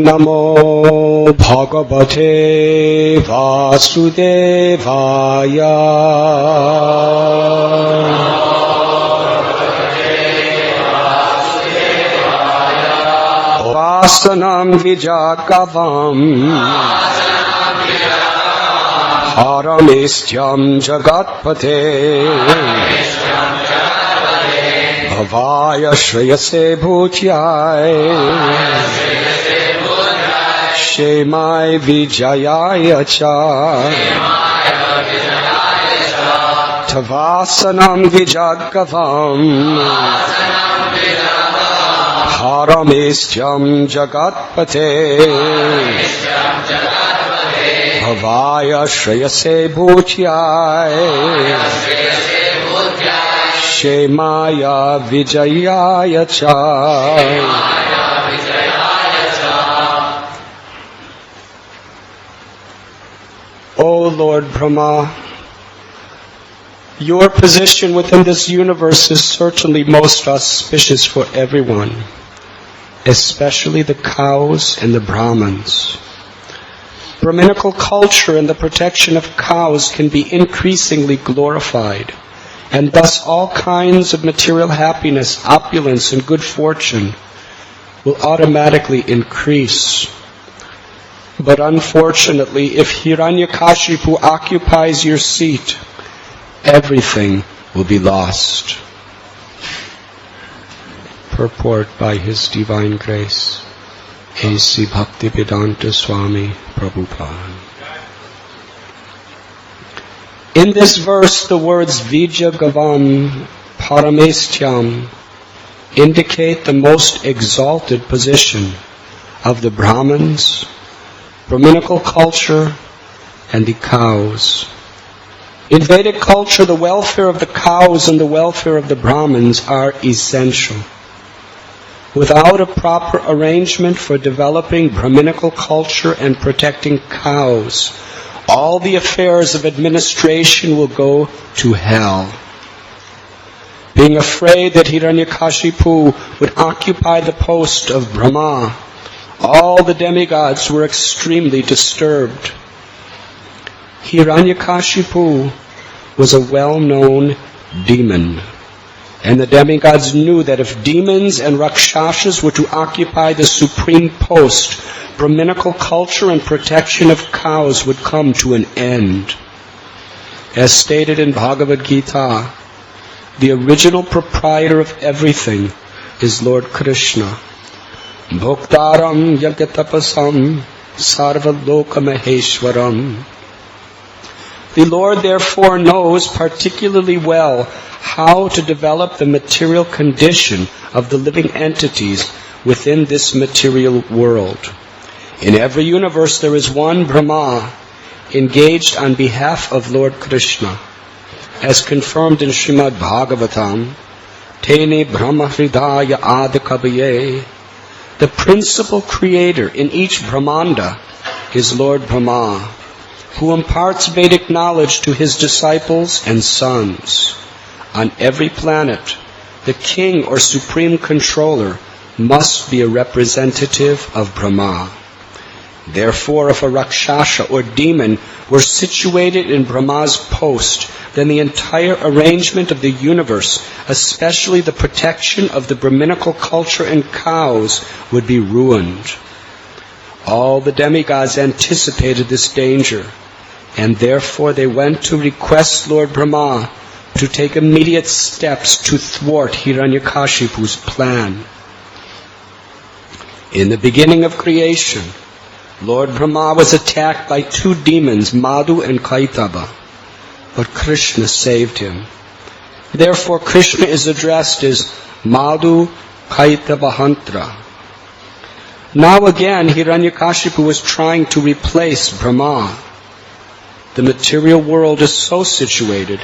Namo Bhagavate Vasudevaya. Vasanam Vijagavam Haramistyam Jagatpate Bhavaya Shreyase Bhutyai Shemai Vijayaya Cha Tavasanam Vijagavam Haramistyam Jagatpate Bhavaya Shreyase Bhutyai Shemaya Vijayaya Cha. O Lord Brahma, your position within this universe is certainly most auspicious for everyone, especially the cows and the Brahmins. Brahminical culture and the protection of cows can be increasingly glorified, and thus all kinds of material happiness, opulence, and good fortune will automatically increase. But unfortunately, if Hiranyakashipu occupies your seat, everything will be lost. Purport by His Divine Grace, A.C. Bhaktivedanta Swami Prabhupada. In this verse, the words Vijagavam Paramestyam indicate the most exalted position of the Brahmins, Brahminical culture, and the cows. In Vedic culture, the welfare of the cows and the welfare of the Brahmins are essential. Without a proper arrangement for developing Brahminical culture and protecting cows, all the affairs of administration will go to hell. Being afraid that Hiranyakashipu would occupy the post of Brahma, all the demigods were extremely disturbed. Hiranyakashipu was a well-known demon, and the demigods knew that if demons and rakshasas were to occupy the supreme post, Brahminical culture and protection of cows would come to an end. As stated in Bhagavad Gita, the original proprietor of everything is Lord Krishna. Bhoktaram yagatapasam sarvalokamaheshwaram. The Lord therefore knows particularly well how to develop the material condition of the living entities within this material world. In every universe there is one Brahma engaged on behalf of Lord Krishna. As confirmed in Srimad Bhagavatam, Tene Brahma Hridaya Adikabaye, the principal creator in each Brahmanda is Lord Brahma, who imparts Vedic knowledge to his disciples and sons. On every planet, the king or supreme controller must be a representative of Brahma. Therefore, if a Rakshasa or demon were situated in Brahma's post, then the entire arrangement of the universe, especially the protection of the Brahminical culture and cows, would be ruined. All the demigods anticipated this danger, and therefore they went to request Lord Brahma to take immediate steps to thwart Hiranyakashipu's plan. In the beginning of creation, Lord Brahma was attacked by two demons, Madhu and Kaitaba, but Krishna saved him. Therefore, Krishna is addressed as Madhu Kaitavahantra. Now again, Hiranyakashipu was trying to replace Brahma. The material world is so situated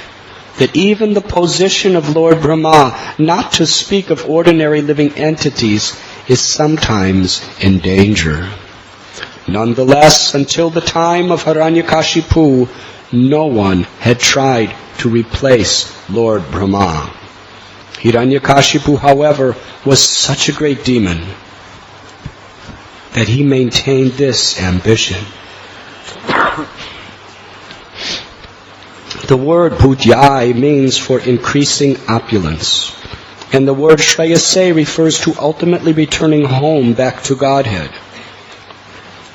that even the position of Lord Brahma, not to speak of ordinary living entities, is sometimes in danger. Nonetheless, until the time of Hiranyakashipu, no one had tried to replace Lord Brahma. Hiranyakashipu, however, was such a great demon that he maintained this ambition. The word bhutyai means for increasing opulence, and the word shreyase refers to ultimately returning home back to Godhead.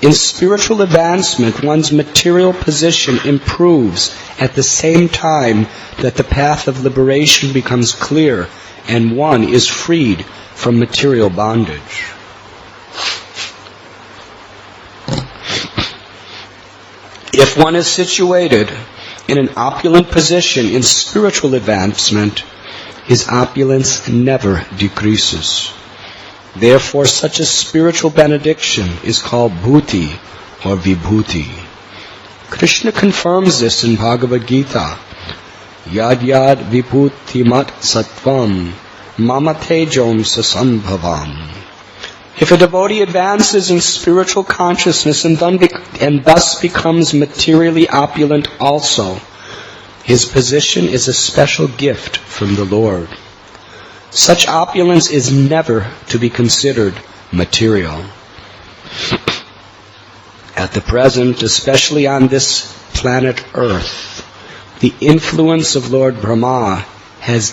In spiritual advancement, one's material position improves at the same time that the path of liberation becomes clear and one is freed from material bondage. If one is situated in an opulent position in spiritual advancement, his opulence never decreases. Therefore, such a spiritual benediction is called bhuti or vibhuti. Krishna confirms this in Bhagavad Gita. Yad yad vibhuti mat sattvam mama tejom sasambhavam. If a devotee advances in spiritual consciousness and thus becomes materially opulent also, his position is a special gift from the Lord. Such opulence is never to be considered material. At the present, especially on this planet Earth, the influence of Lord Brahma has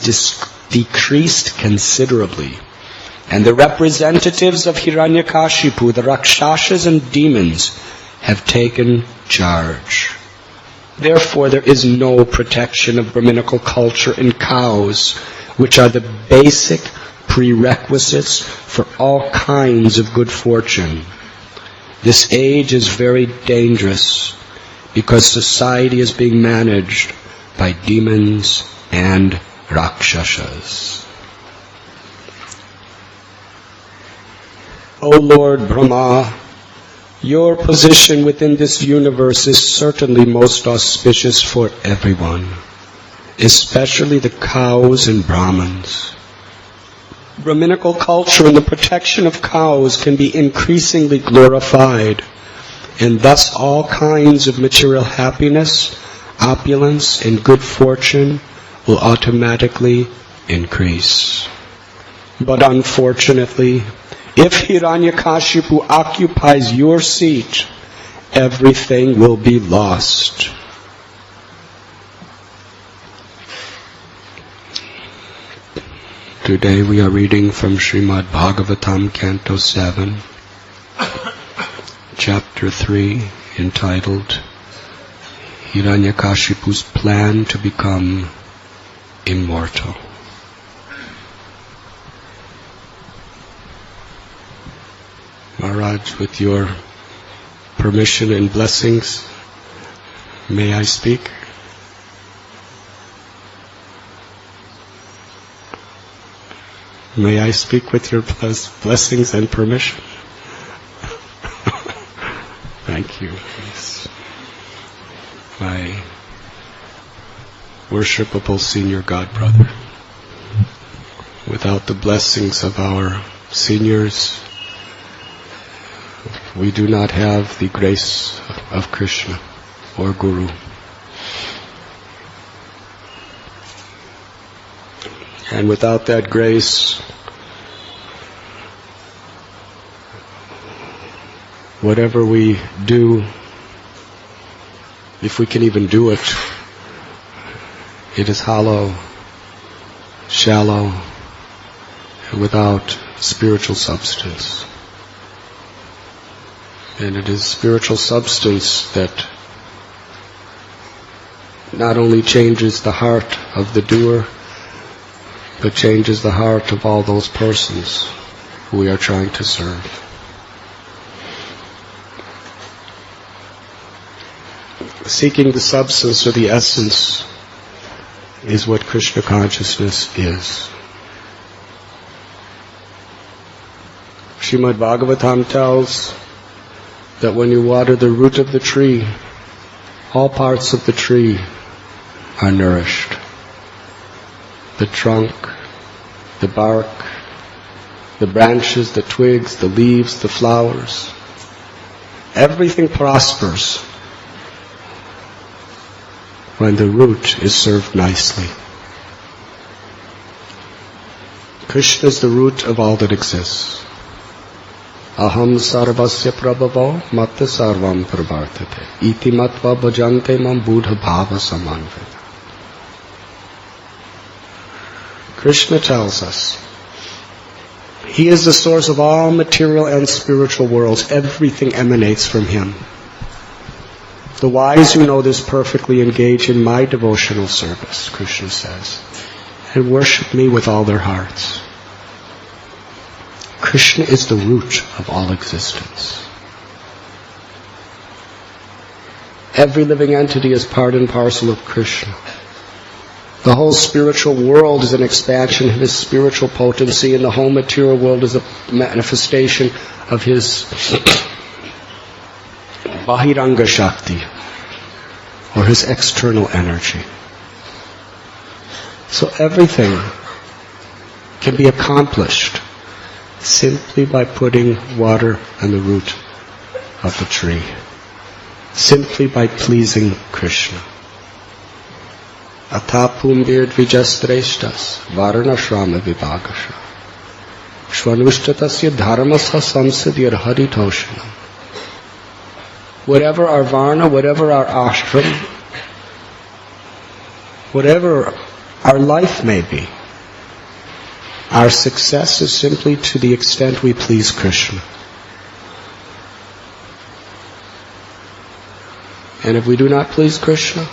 decreased considerably, and the representatives of Hiranyakashipu, the Rakshasas and demons, have taken charge. Therefore, there is no protection of Brahminical culture in cows, which are the basic prerequisites for all kinds of good fortune. This age is very dangerous because society is being managed by demons and Rakshasas. O Lord Brahma, your position within this universe is certainly most auspicious for everyone, especially the cows and Brahmins. Brahminical culture and the protection of cows can be increasingly glorified, and thus all kinds of material happiness, opulence, and good fortune will automatically increase. But unfortunately, if Hiranyakashipu occupies your seat, everything will be lost. Today we are reading from Srimad Bhagavatam, Canto 7, Chapter 3, entitled Hiranyakashipu's Plan to Become Immortal. Maharaj, with your permission and blessings, may I speak? May I speak with your blessings and permission? Thank you. Yes. My worshipable senior God brother. Without the blessings of our seniors, we do not have the grace of Krishna or Guru. And without that grace, whatever we do, if we can even do it, it is hollow, shallow, and without spiritual substance. And it is spiritual substance that not only changes the heart of the doer, but changes the heart of all those persons who we are trying to serve. Seeking the substance or the essence is what Krishna consciousness is. Srimad Bhagavatam tells that when you water the root of the tree, all parts of the tree are nourished. The trunk, the bark, the branches, the twigs, the leaves, the flowers. Everything prospers when the root is served nicely. Krishna is the root of all that exists. Aham sarvasya prabhavo matta sarvam pravartate. Iti matva bhajante mam buddha bhava samanvita. Krishna tells us, He is the source of all material and spiritual worlds. Everything emanates from Him. The wise who know this perfectly engage in my devotional service, Krishna says, and worship me with all their hearts. Krishna is the root of all existence. Every living entity is part and parcel of Krishna. The whole spiritual world is an expansion of His spiritual potency, and the whole material world is a manifestation of His Bahiranga Shakti, or His external energy. So everything can be accomplished simply by putting water on the root of the tree, simply by pleasing Krishna. Atapumbir dvijastreshtas varnashrama vibhagasha shvanushtatasya dharmasya samsadir haritoshanam. Whatever our varna, whatever our ashram, whatever our life may be, our success is simply to the extent we please Krishna. And if we do not please Krishna,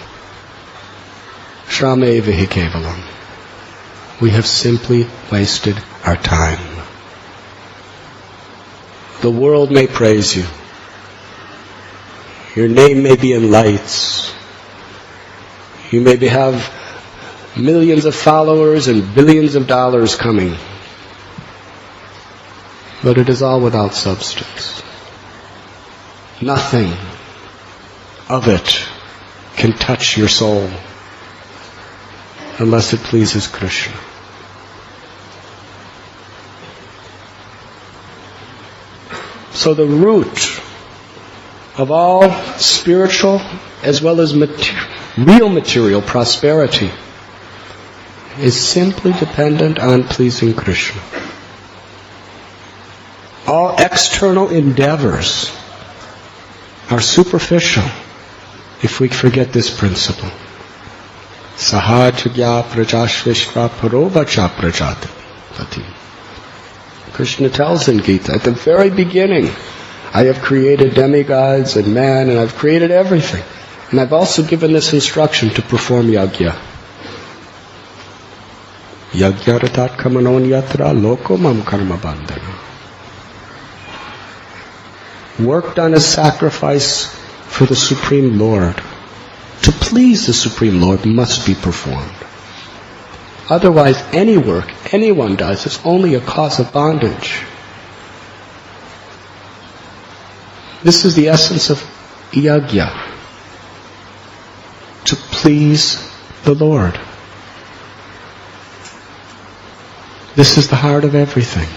Shrameva hi kevalam. We have simply wasted our time. The world may praise you. Your name may be in lights. You may have millions of followers and billions of dollars coming. But it is all without substance. Nothing of it can touch your soul unless it pleases Krishna. So the root of all spiritual as well as real material prosperity is simply dependent on pleasing Krishna. All external endeavors are superficial if we forget this principle. Sahajagya prajashvishva parovacha prajapati. Krishna tells in Gita, at the very beginning, I have created demigods and man, and I've created everything. And I've also given this instruction to perform yajna. Yajna ratat kamanon yatra lokomam karma bandhana. Work done as sacrifice for the Supreme Lord. To please the Supreme Lord must be performed. Otherwise, any work anyone does is only a cause of bondage. This is the essence of yajna. To please the Lord. This is the heart of everything.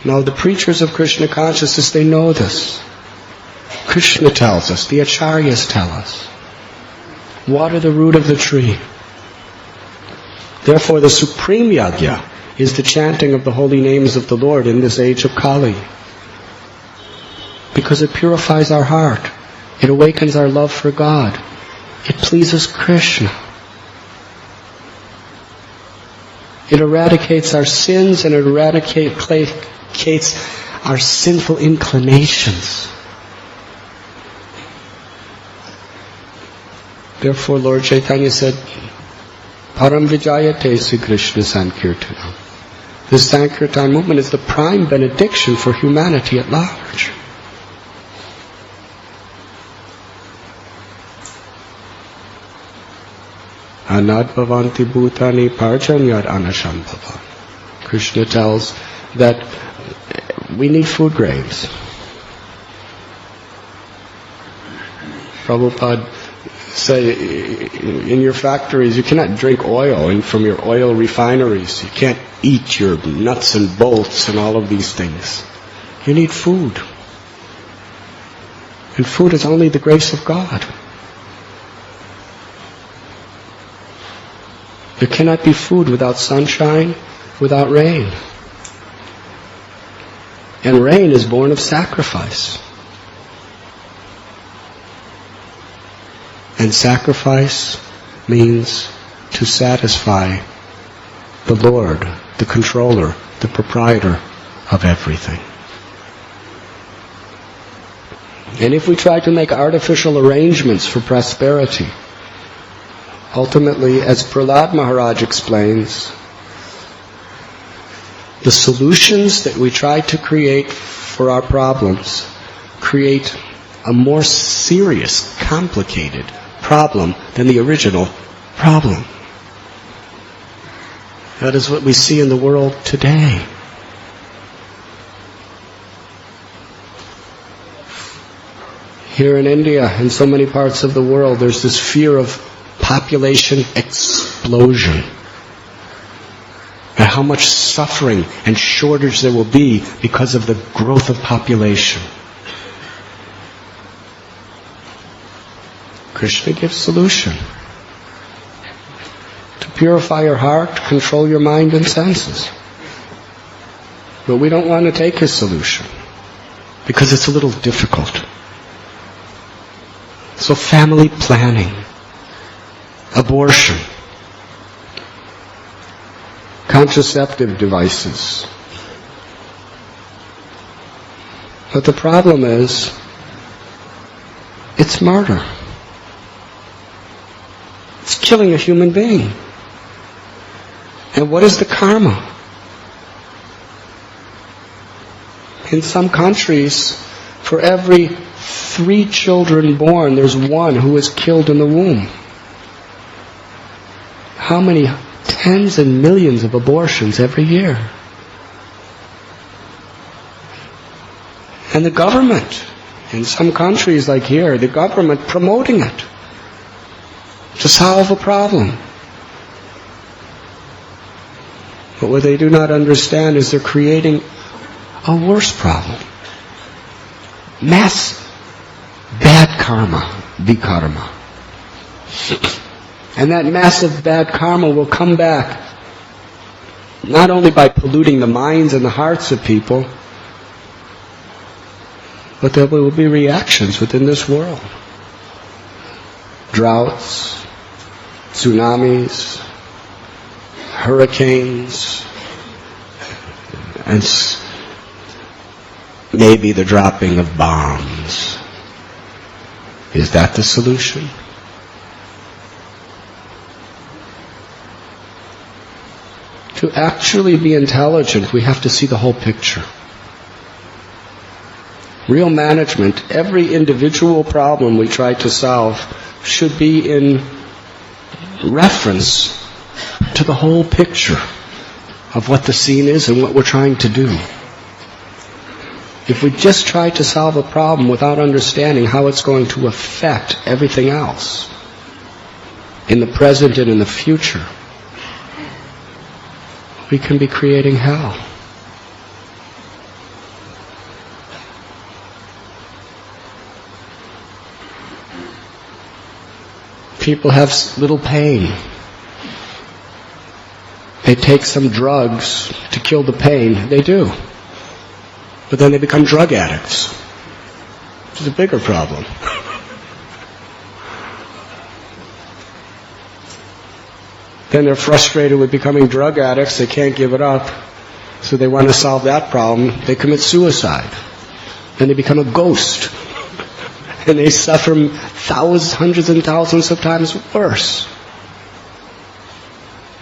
Now the preachers of Krishna consciousness, they know this. Krishna tells us, the acharyas tell us. Water the root of the tree. Therefore the supreme yajna is the chanting of the holy names of the Lord in this age of Kali. Because it purifies our heart. It awakens our love for God. It pleases Krishna. It eradicates our sins and it eradicates our sinful inclinations. Therefore Lord Chaitanya said, Param Vijayate Sri Krishna Sankirtana. This Sankirtan movement is the prime benediction for humanity at large. Anad bhavanti bhutani parjanyad anashambhava. Krishna tells that we need food grains. Prabhupada say, in your factories you cannot drink oil, and from your oil refineries you can't eat your nuts and bolts and all of these things. You need food. And food is only the grace of God. There cannot be food without sunshine, without rain. And rain is born of sacrifice. And sacrifice means to satisfy the Lord, the controller, the proprietor of everything. And if we try to make artificial arrangements for prosperity, ultimately, as Prahlad Maharaj explains, the solutions that we try to create for our problems create a more serious, complicated problem than the original problem. That is what we see in the world today. Here in India, in so many parts of the world, there's this fear of population explosion. And how much suffering and shortage there will be because of the growth of population. Krishna gives solution. To purify your heart, control your mind and senses. But we don't want to take his solution because it's a little difficult. So family planning, abortion, contraceptive devices. But the problem is, it's murder. It's killing a human being. And what is the karma? In some countries, for every 3 children born, there's 1 who is killed in the womb. How many tens and millions of abortions every year? And the government, in some countries like here, the government promoting it to solve a problem. But what they do not understand is they're creating a worse problem. Mass bad karma, vikarma. And that massive bad karma will come back not only by polluting the minds and the hearts of people, but there will be reactions within this world. Droughts, tsunamis, hurricanes, and maybe the dropping of bombs. Is that the solution? To actually be intelligent, we have to see the whole picture. Real management, every individual problem we try to solve should be in reference to the whole picture of what the scene is and what we're trying to do. If we just try to solve a problem without understanding how it's going to affect everything else, in the present and in the future, we can be creating hell. People have little pain. They take some drugs to kill the pain. They do. But then they become drug addicts, which is a bigger problem. Then they're frustrated with becoming drug addicts. They can't give it up. So they want to solve that problem. They commit suicide. Then they become a ghost. And they suffer thousands, hundreds and thousands of times worse.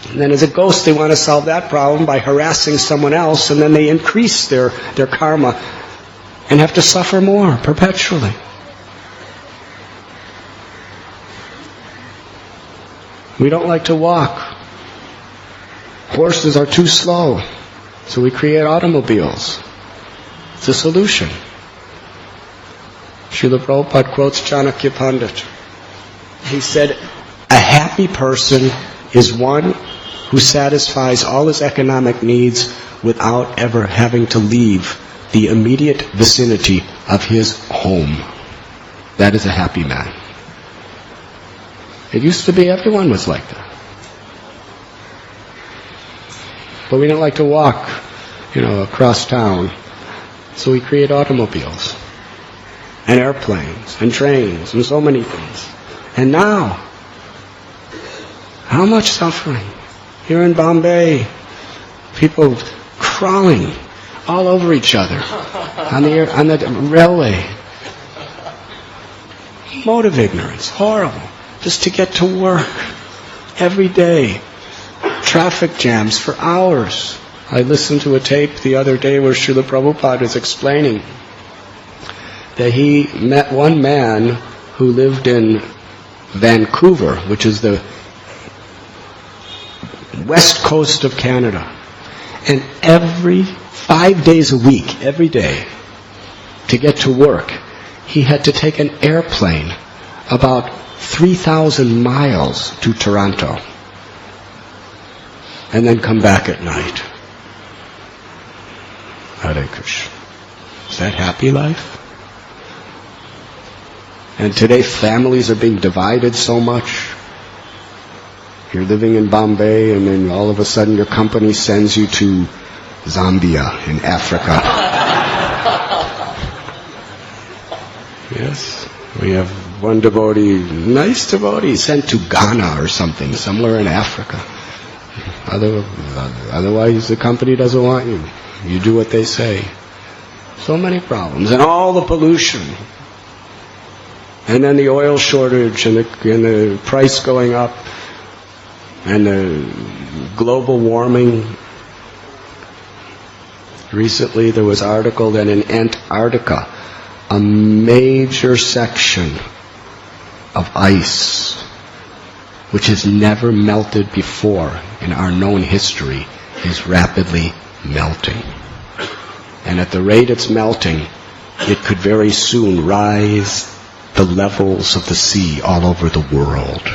And then as a ghost, they want to solve that problem by harassing someone else, and then they increase their karma and have to suffer more perpetually. We don't like to walk. Horses are too slow, so we create automobiles. It's a solution. Srila Prabhupada quotes Chanakya Pandit. He said, a happy person is one who satisfies all his economic needs without ever having to leave the immediate vicinity of his home. That is a happy man. It used to be everyone was like that. But we don't like to walk, across town. So we create automobiles and airplanes and trains and so many things. And now, how much suffering? Here in Bombay, people crawling all over each other on the railway. Mode of ignorance, horrible. Just to get to work every day. Traffic jams for hours. I listened to a tape the other day where Srila Prabhupada was explaining that he met one man who lived in Vancouver, which is the west coast of Canada. And every 5 days a week, every day, to get to work, he had to take an airplane about 3,000 miles to Toronto and then come back at night. Hare Krishna. Is that happy life? And today families are being divided so much. You're living in Bombay and then all of a sudden your company sends you to Zambia in Africa. Yes, we have one devotee, nice devotee, sent to Ghana or something, somewhere in Africa. Otherwise the company doesn't want you. You do what they say. So many problems. And all the pollution. And then the oil shortage and the price going up. And the global warming. Recently there was an article that in Antarctica, a major section of ice, which has never melted before in our known history, is rapidly melting. And at the rate it's melting, it could very soon rise the levels of the sea all over the world.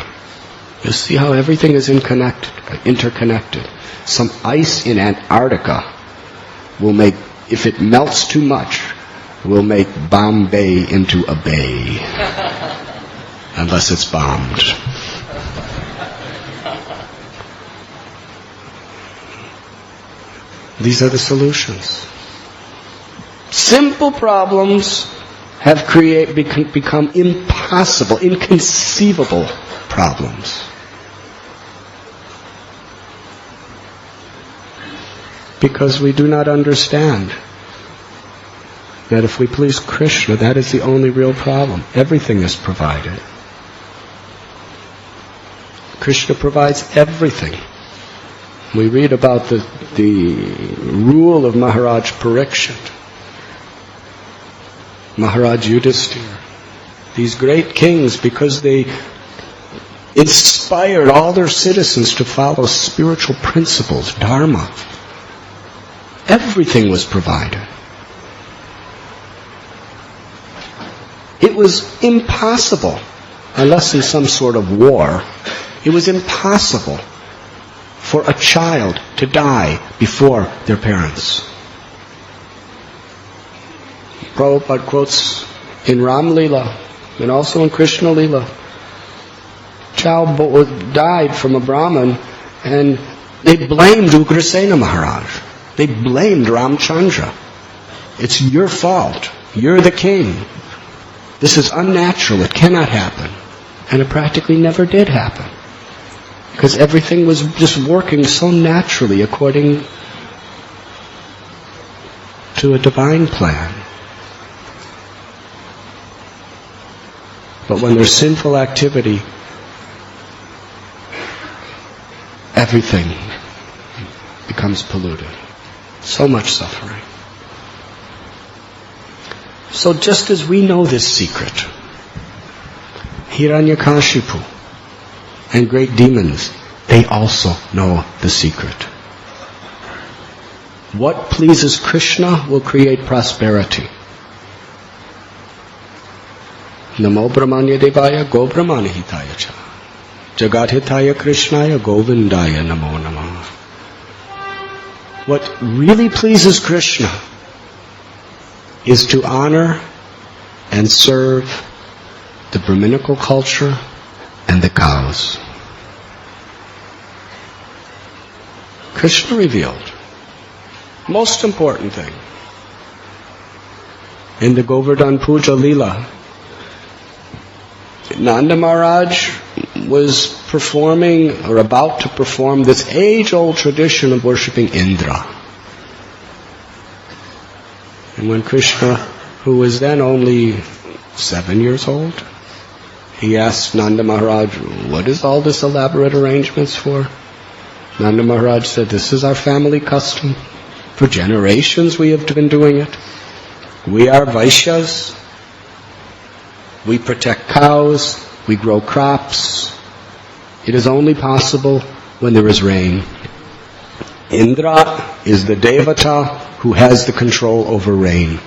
You see how everything is interconnected. Some ice in Antarctica will make, if it melts too much, will make Bombay into a bay. Unless it's bombed. These are the solutions. Simple problems have become impossible, inconceivable problems. Because we do not understand that if we please Krishna, that is the only real problem. Everything is provided. Krishna provides everything. We read about the rule of Maharaj Parikshit, Maharaj Yudhisthira. These great kings, because they inspired all their citizens to follow spiritual principles, dharma. Everything was provided. It was impossible, unless in some sort of war, it was impossible for a child to die before their parents. Prabhupada quotes in Ram Leela and also in Krishna Leela. Child died from a Brahmin and they blamed Ugrasena Maharaj. They blamed Ramchandra. It's your fault. You're the king. This is unnatural. It cannot happen. And it practically never did happen. Because everything was just working so naturally according to a divine plan. But when there's sinful activity, everything becomes polluted. So much suffering. So just as we know this secret, Hiranyakashipu and great demons, they also know the secret. What pleases Krishna will create prosperity. Namo Brahmanya Devaya Go Brahmana Hitaya Cha Jagat Hitaya Krishnaya Govindaya Namo Namah. What really pleases Krishna is to honor and serve the Brahminical culture and the cows. Krishna revealed. Most important thing. in the Govardhan Puja Leela. Nanda Maharaj was performing, or about to perform, this age-old tradition of worshipping Indra. And when Krishna, who was then only 7 years old, he asked Nanda Maharaj, what is all this elaborate arrangements for? Nanda Maharaj said, this is our family custom. For generations we have been doing it. We are Vaishyas. We protect cows. We grow crops. It is only possible when there is rain. Indra is the Devata who has the control over rain.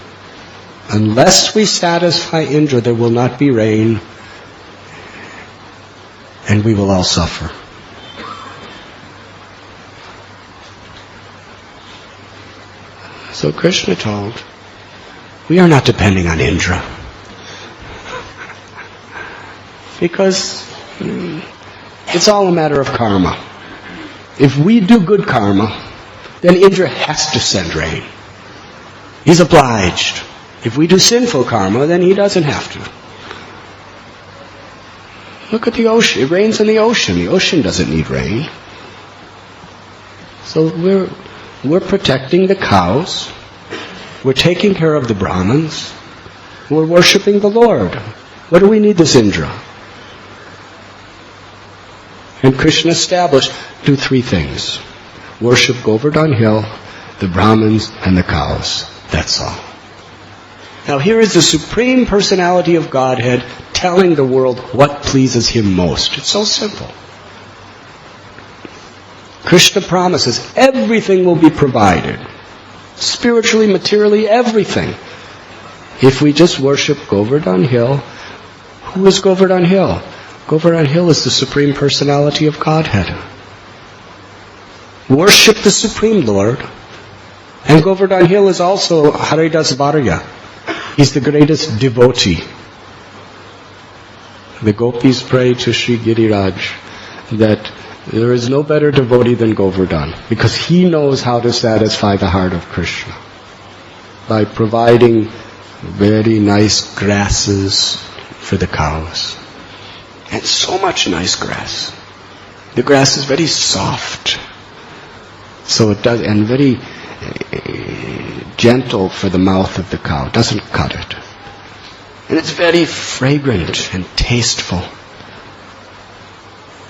Unless we satisfy Indra, there will not be rain, and we will all suffer. So Krishna told, we are not depending on Indra. Because it's all a matter of karma. If we do good karma, then Indra has to send rain. He's obliged. If we do sinful karma, then he doesn't have to. Look at the ocean. It rains in the ocean. The ocean doesn't need rain. So we're protecting the cows. We're taking care of the Brahmins. We're worshipping the Lord. What do we need this Indra? And Krishna established, do 3 things. Worship Govardhan Hill, the Brahmins, and the cows. That's all. Now here is the Supreme Personality of Godhead telling the world what pleases Him most. It's so simple. Krishna promises everything will be provided. Spiritually, materially, everything. If we just worship Govardhan Hill. Who is Govardhan Hill? Govardhan Hill is the Supreme Personality of Godhead. Worship the Supreme Lord. And Govardhan Hill is also Haridas Varya. He's the greatest devotee. The gopis pray to Sri Giriraj that there is no better devotee than Govardhan, because he knows how to satisfy the heart of Krishna by providing very nice grasses for the cows. And so much nice grass. The grass is very soft. So it does, and very gentle for the mouth of the cow. It doesn't cut it. And it's very fragrant and tasteful.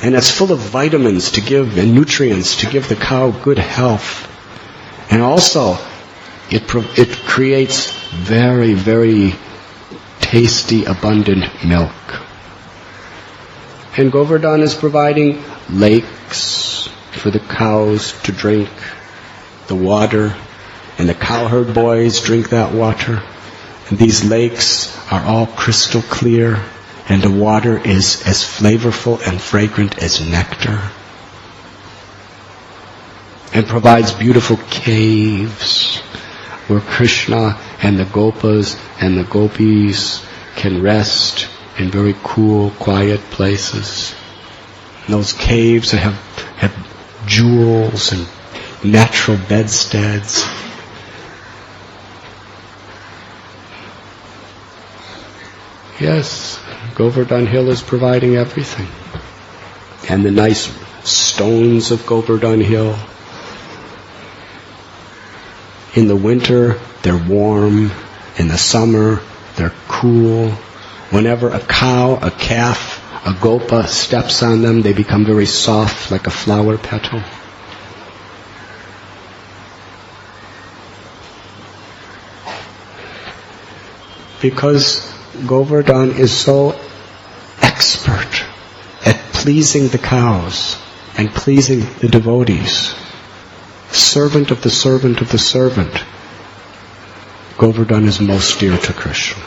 And it's full of vitamins to give and nutrients to give the cow good health. And also, it creates very, very tasty, abundant milk. And Govardhan is providing lakes for the cows to drink, the water, and the cowherd boys drink that water. And these lakes are all crystal clear, and the water is as flavorful and fragrant as nectar. And provides beautiful caves where Krishna and the gopas and the gopis can rest in very cool, quiet places. And those caves have jewels and natural bedsteads. Yes, Govardhan Hill is providing everything. And the nice stones of Govardhan Hill. In the winter, they're warm. In the summer, they're cool. Whenever a cow, a calf, a gopa steps on them, they become very soft like a flower petal. Because Govardhan is so expert at pleasing the cows and pleasing the devotees. Servant of the servant of the servant. Govardhan is most dear to Krishna.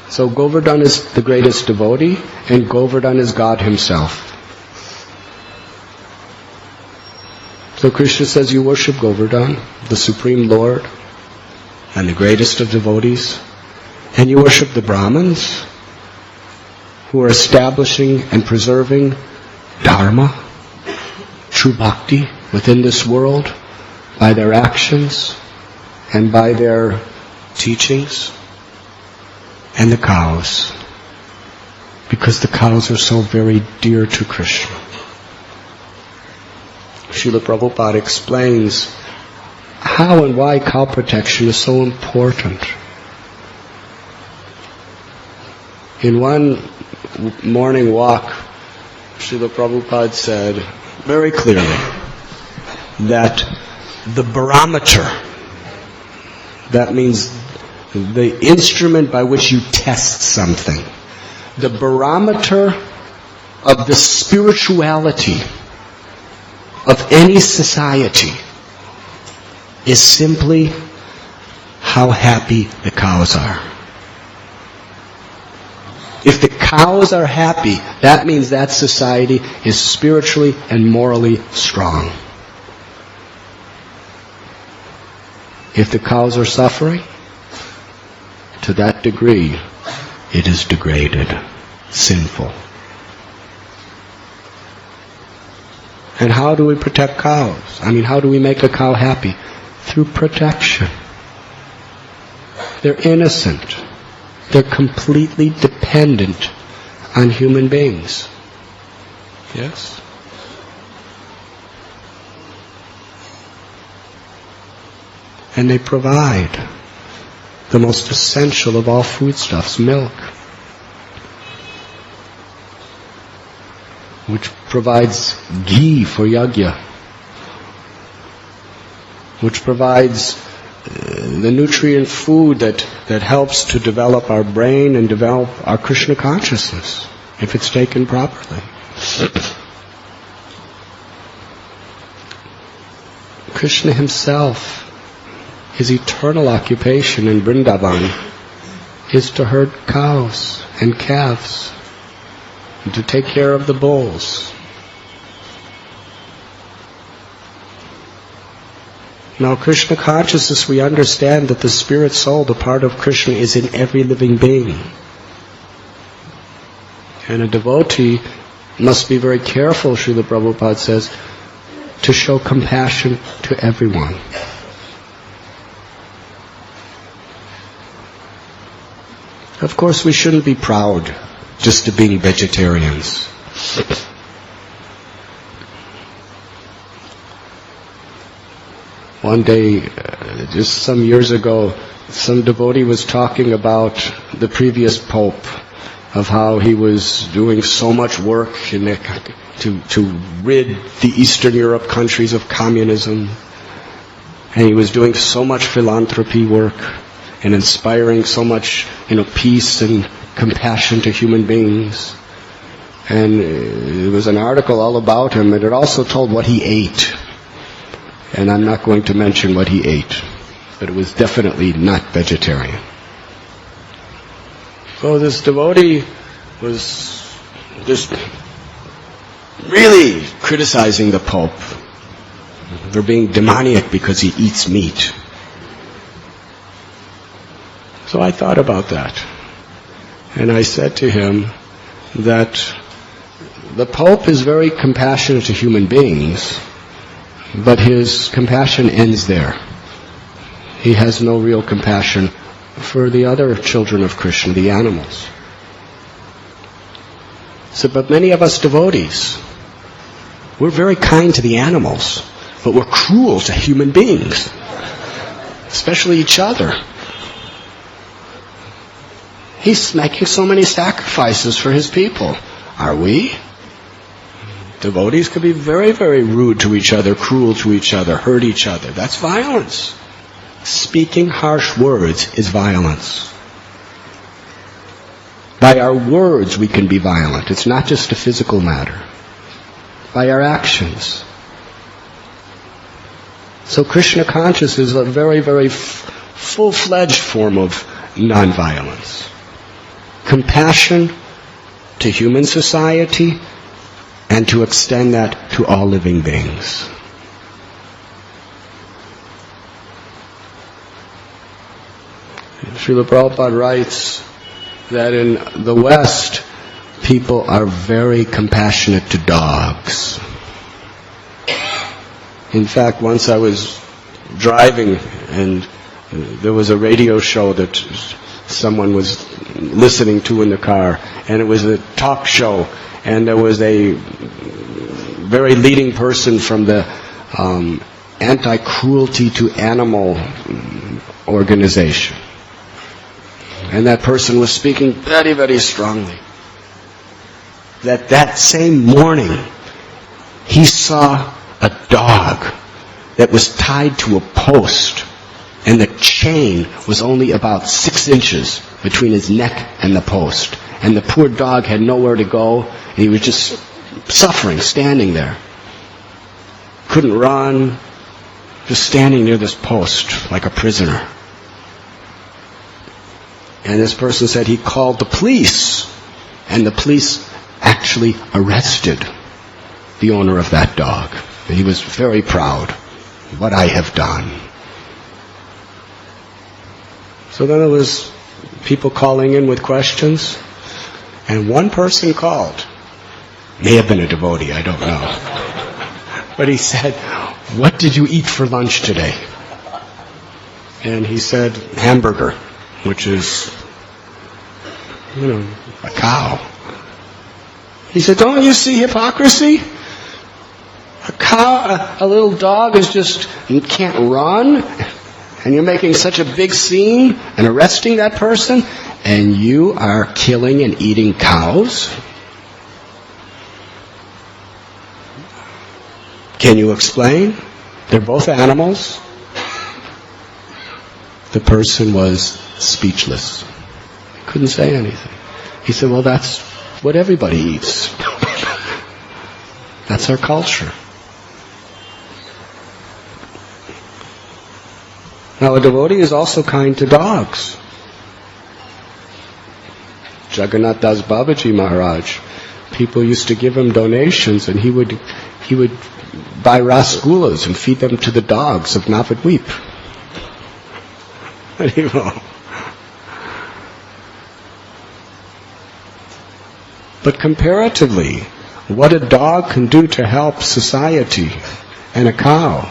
So Govardhan is the greatest devotee, and Govardhan is God Himself. So Krishna says you worship Govardhan, the Supreme Lord, and the greatest of devotees, and you worship the Brahmins, who are establishing and preserving Dharma, true bhakti, within this world, by their actions and by their teachings and the cows, because the cows are so very dear to Krishna. Srila Prabhupada explains how and why cow protection is so important. In one morning walk, Srila Prabhupada said very clearly that the barometer, that means the instrument by which you test something, the barometer of the spirituality of any society is simply how happy the cows are. If the cows are happy, that means that society is spiritually and morally strong. If the cows are suffering, to that degree, it is degraded, sinful. And how do we protect cows? How do we make a cow happy? Through protection. They're innocent. They're completely dependent on human beings. Yes? And they provide the most essential of all foodstuffs, milk, which provides ghee for yajna, which provides the nutrient food that helps to develop our brain and develop our Krishna consciousness, if it's taken properly. Krishna himself, his eternal occupation in Vrindavan is to herd cows and calves and to take care of the bulls. Now, Krishna consciousness, we understand that the spirit soul, the part of Krishna, is in every living being. And a devotee must be very careful, Srila Prabhupada says, to show compassion to everyone. Of course, we shouldn't be proud just to being vegetarians. One day, just some years ago, some devotee was talking about the previous pope, of how he was doing so much work to rid the Eastern Europe countries of communism. And he was doing so much philanthropy work and inspiring so much, peace and compassion to human beings. And it was an article all about him, and it also told what he ate. And I'm not going to mention what he ate, but it was definitely not vegetarian. So this devotee was just really criticizing the Pope for being demoniac because he eats meat. So I thought about that. And I said to him that the Pope is very compassionate to human beings, but his compassion ends there. He has no real compassion for the other children of Krishna, the animals. So, but many of us devotees, we're very kind to the animals, but we're cruel to human beings, especially each other. He's making so many sacrifices for his people. Are we? Devotees can be very, very rude to each other, cruel to each other, hurt each other. That's violence. Speaking harsh words is violence. By our words we can be violent. It's not just a physical matter. By our actions. So Krishna consciousness is a very, very full-fledged form of non-violence. Compassion to human society and to extend that to all living beings. Srila Prabhupada writes that in the West, people are very compassionate to dogs. In fact, once I was driving and There was a radio show that someone was listening to in the car, and it was a talk show, and there was a very leading person from the anti-cruelty to animal organization. And that person was speaking very, very strongly. That same morning, he saw a dog that was tied to a post, and the chain was only about 6 inches between his neck and the post. And the poor dog had nowhere to go, and he was just suffering, standing there. Couldn't run, just standing near this post like a prisoner. And this person said he called the police, and the police actually arrested the owner of that dog. And he was very proud. What I have done. So then there was people calling in with questions, and one person called. May have been a devotee, I don't know. But he said, "What did you eat for lunch today?" And he said, "Hamburger," which is, a cow. He said, "Don't you see hypocrisy? A cow, a little dog is just, you can't run, and you're making such a big scene and arresting that person, and you are killing and eating cows? Can you explain? They're both animals." The person was speechless. Couldn't say anything. He said, "Well, that's what everybody eats. That's our culture." Now, a devotee is also kind to dogs. Jagannath Das Babaji Maharaj, people used to give him donations, and he would buy rasgullas and feed them to the dogs of Navadvip. But comparatively, what a dog can do to help society and a cow.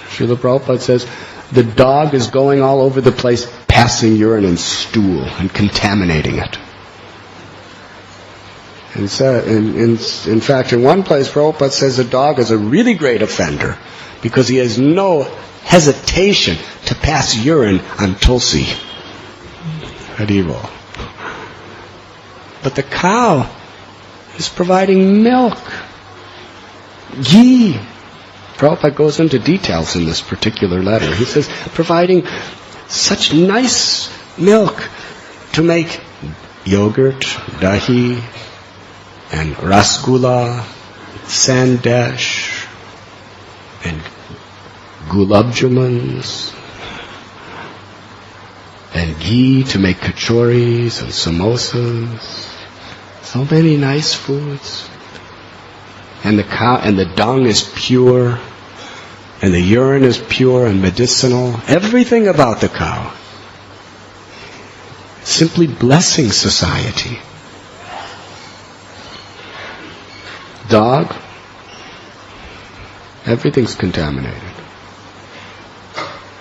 Srila Prabhupada says, the dog is going all over the place, passing urine and stool and contaminating it. And so, in fact, in one place, Prabhupada says a dog is a really great offender because he has no hesitation to pass urine on Tulsi. Haribo. But the cow is providing milk, ghee. Prabhupada goes into details in this particular letter. He says, providing such nice milk to make yogurt, dahi, and rasgulla, sandesh, and gulab jamuns, and ghee to make kachoris and samosas. So many nice foods. And the cow and the dung is pure, and the urine is pure and medicinal. Everything about the cow. Simply blessing society. Dog, everything's contaminated.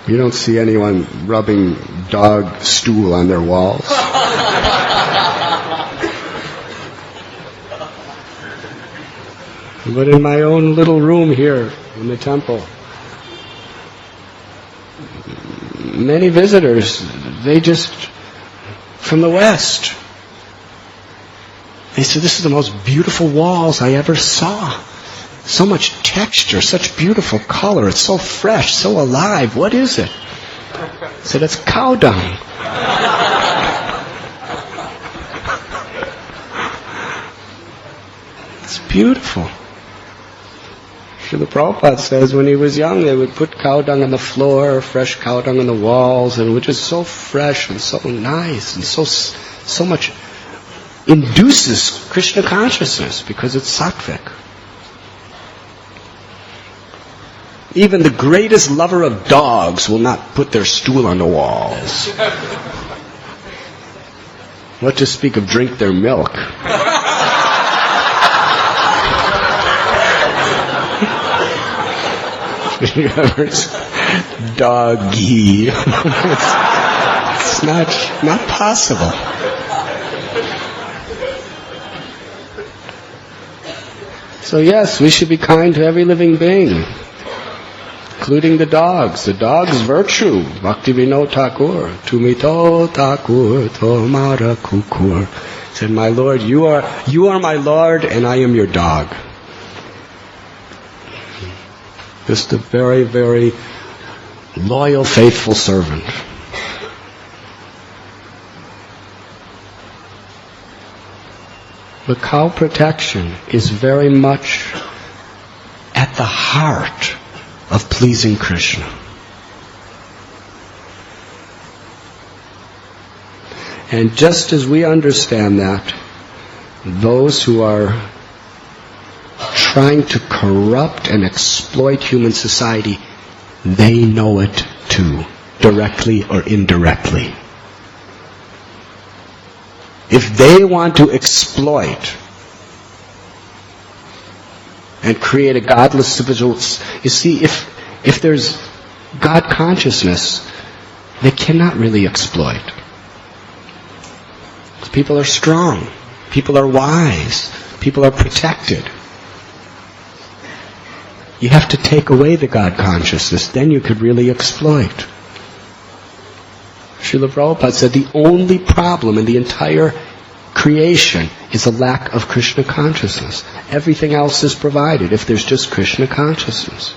You don't see anyone rubbing dog stool on their walls. But in my own little room here in the temple, many visitors, they just, from the West, they said, "This is the most beautiful walls I ever saw. So much texture, such beautiful color. It's so fresh, so alive. What is it?" I said, "It's cow dung." It's beautiful. Srila Prabhupada says when he was young, they would put cow dung on the floor, fresh cow dung on the walls, and it was just so fresh and so nice and so much induces Krishna consciousness because it's sattvic. Even the greatest lover of dogs will not put their stool on the walls. What to speak of drink their milk? Doggy. It's not possible. So yes, we should be kind to every living being, including the dogs. The dog's virtue. Bhaktivinoda Thakur. Tumito Thakur Tomara Kukur. Said, my Lord, you are my Lord and I am your dog. Just a very, very loyal, faithful servant. The cow protection is very much at the heart of pleasing Krishna. And just as we understand that, those who are trying to corrupt and exploit human society, they know it too, directly or indirectly. If they want to exploit and create a godless civilization, you see, if there's God consciousness, they cannot really exploit. People are strong. People are wise. People are protected. You have to take away the God consciousness, then you could really exploit. Srila Prabhupada said the only problem in the entire creation is a lack of Krishna consciousness. Everything else is provided if there's just Krishna consciousness.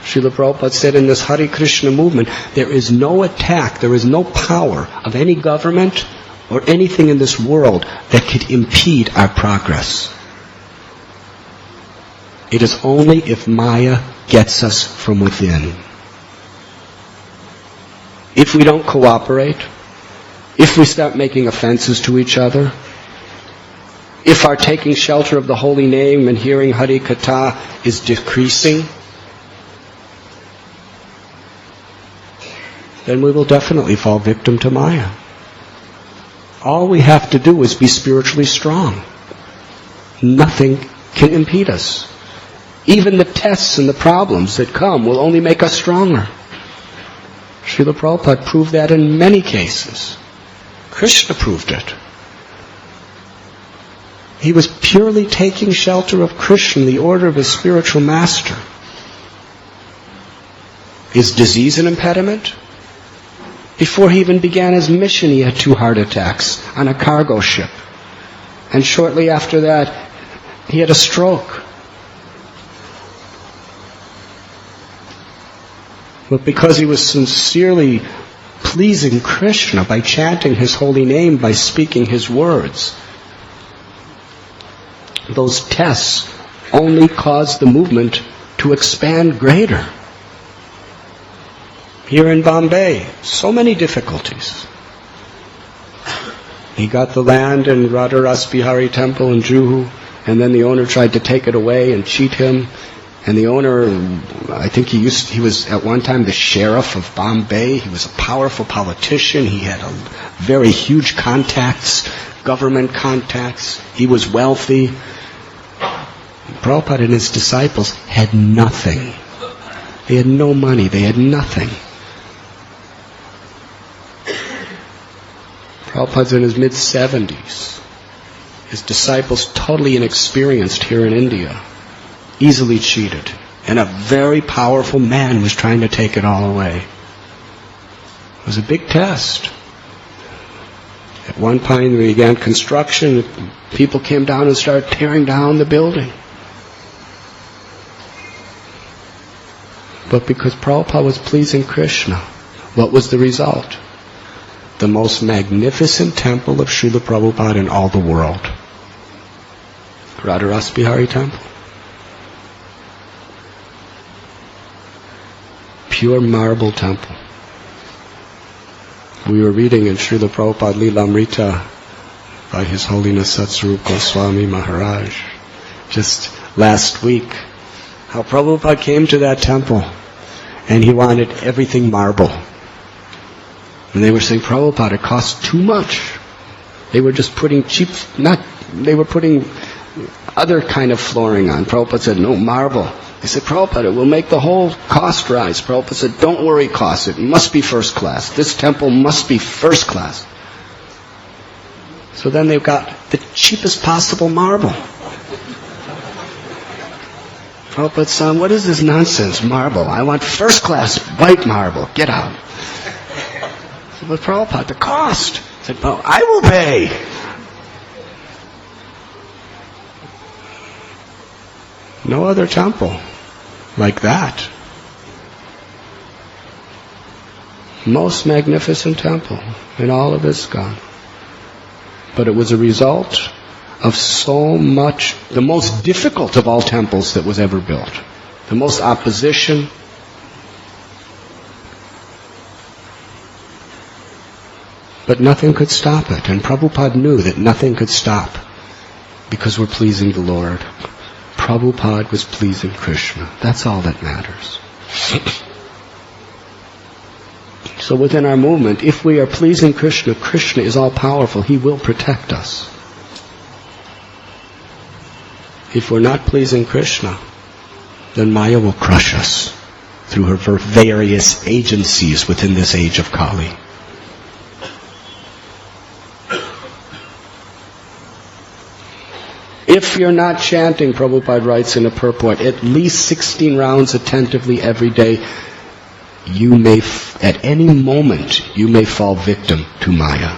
Srila Prabhupada said in this Hare Krishna movement, there is no attack, there is no power of any government or anything in this world that could impede our progress. It is only if Maya gets us from within. If we don't cooperate, if we start making offenses to each other, if our taking shelter of the holy name and hearing Hari Katha is decreasing, then we will definitely fall victim to Maya. All we have to do is be spiritually strong. Nothing can impede us. Even the tests and the problems that come will only make us stronger. Srila Prabhupada proved that in many cases. Krishna proved it. He was purely taking shelter of Krishna, the order of his spiritual master. Is disease an impediment? Before he even began his mission, he had 2 heart attacks on a cargo ship. And shortly after that, he had a stroke. But because he was sincerely pleasing Krishna by chanting his holy name, by speaking his words, those tests only caused the movement to expand greater. Here in Bombay, so many difficulties. He got the land in Radhanath Bihari Temple in Juhu, and then the owner tried to take it away and cheat him. And the owner, I think he was at one time the sheriff of Bombay. He was a powerful politician. He had a very huge contacts, government contacts. He was wealthy. Prabhupada and his disciples had nothing. They had no money. They had nothing. Prabhupada's in his mid-70s. His disciples totally inexperienced here in India. Easily cheated. And a very powerful man was trying to take it all away. It was a big test. At one point we began construction. People came down and started tearing down the building. But because Prabhupada was pleasing Krishna, what was the result? The most magnificent temple of Srila Prabhupada in all the world. Radhanath Bihari Temple. Pure marble temple. We were reading in Srila Prabhupada Lilamrita by His Holiness Satsvarup Goswami Maharaj just last week, how Prabhupada came to that temple and he wanted everything marble. And they were saying, Prabhupada, it costs too much. They were just putting they were putting other kind of flooring on. Prabhupada said, no, marble. They said, Prabhupada, it will make the whole cost rise. Prabhupada said, don't worry cost, it must be first class. This temple must be first class. So then they've got the cheapest possible marble. Prabhupada said, what is this nonsense, marble? I want first class white marble. Get out. I said, but Prabhupada, the cost. I said, well, I will pay. No other temple like that. Most magnificent temple in all of ISKCON. But it was a result of so much, the most difficult of all temples that was ever built. The most opposition. But nothing could stop it. And Prabhupada knew that nothing could stop because we're pleasing the Lord. Prabhupada was pleasing Krishna. That's all that matters. So within our movement, if we are pleasing Krishna, Krishna is all-powerful. He will protect us. If we're not pleasing Krishna, then Maya will crush us through her various agencies within this age of Kali. If you're not chanting, Prabhupada writes in a purport, at least 16 rounds attentively every day, you may, at any moment, you may fall victim to Maya.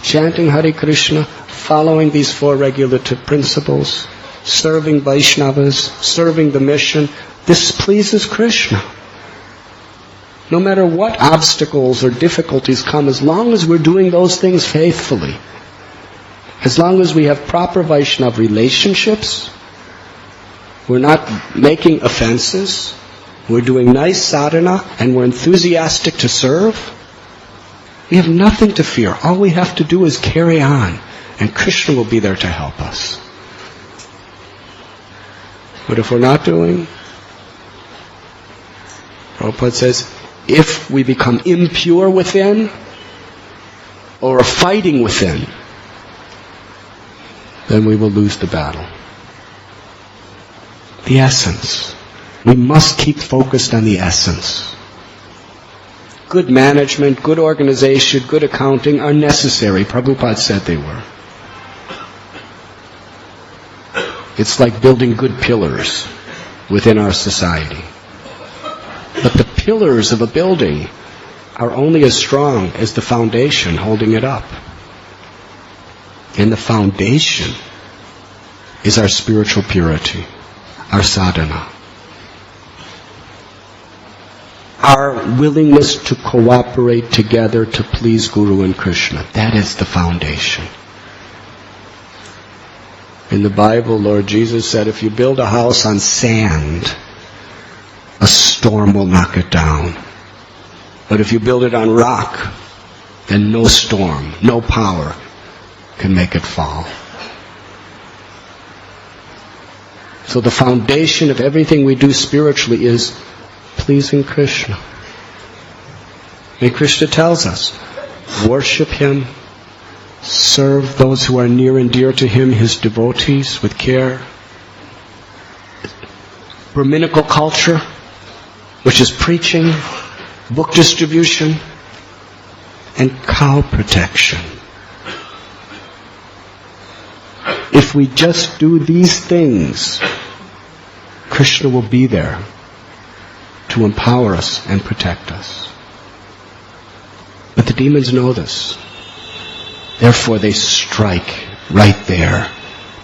Chanting Hare Krishna, following these four regulative principles, serving Vaishnavas, serving the mission, this pleases Krishna. No matter what obstacles or difficulties come, as long as we're doing those things faithfully, as long as we have proper Vaishnava relationships, we're not making offenses, we're doing nice sadhana, and we're enthusiastic to serve, we have nothing to fear. All we have to do is carry on, and Krishna will be there to help us. But if we're not doing, Prabhupada says, if we become impure within, or fighting within, then we will lose the battle. The essence. We must keep focused on the essence. Good management, good organization, good accounting are necessary. Prabhupada said they were. It's like building good pillars within our society. But the pillars of a building are only as strong as the foundation holding it up. And the foundation is our spiritual purity, our sadhana, our willingness to cooperate together to please Guru and Krishna. That is the foundation. In the Bible, Lord Jesus said, if you build a house on sand, a storm will knock it down. But if you build it on rock, then no storm, no power can make it fall. So the foundation of everything we do spiritually is pleasing Krishna. And Krishna tells us, worship Him, serve those who are near and dear to Him, His devotees, with care. Brahminical culture, which is preaching, book distribution, and cow protection. If we just do these things, Krishna will be there to empower us and protect us. But the demons know this. Therefore they strike right there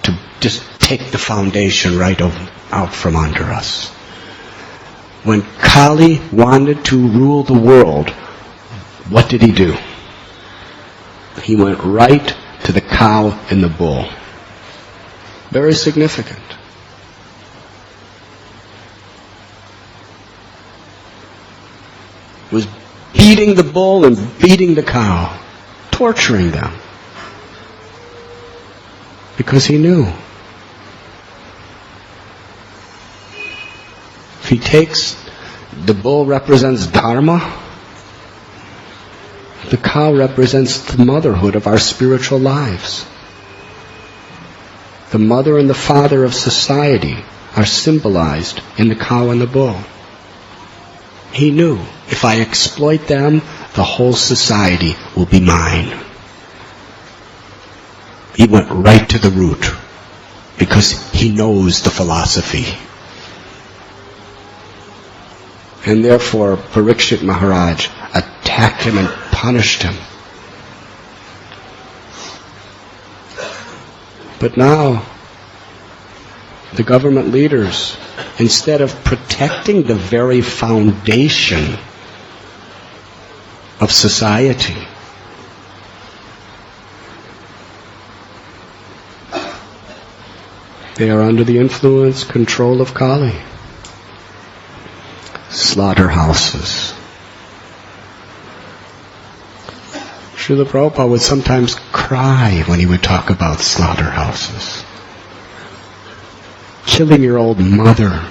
to just take the foundation right out from under us. When Kali wanted to rule the world, what did he do? He went right to the cow and the bull. Very significant. He was beating the bull and beating the cow, torturing them. Because he knew. If he takes, the bull represents dharma, the cow represents the motherhood of our spiritual lives. the mother and the father of society are symbolized in the cow and the bull. He knew, if I exploit them, the whole society will be mine. He went right to the root, because he knows the philosophy. And therefore, Parikshit Maharaj attacked him and punished him. But now, the government leaders, instead of protecting the very foundation of society, they are under the influence, control of Kali. Slaughterhouses. Srila Prabhupada would sometimes cry when he would talk about slaughterhouses. Killing your old mother.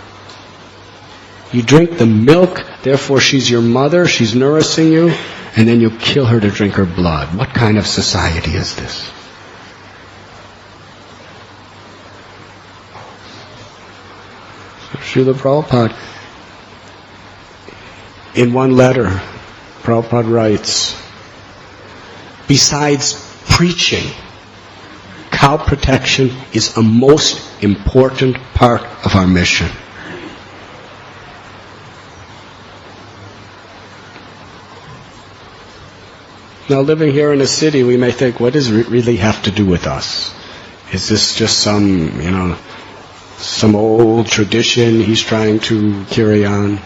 You drink the milk, therefore she's your mother, she's nourishing you, and then you kill her to drink her blood. What kind of society is this? Srila Prabhupada, in one letter, Prabhupada writes, besides preaching, cow protection is a most important part of our mission. Now, living here in a city, we may think, what does it really have to do with us? Is this just some old tradition he's trying to carry on?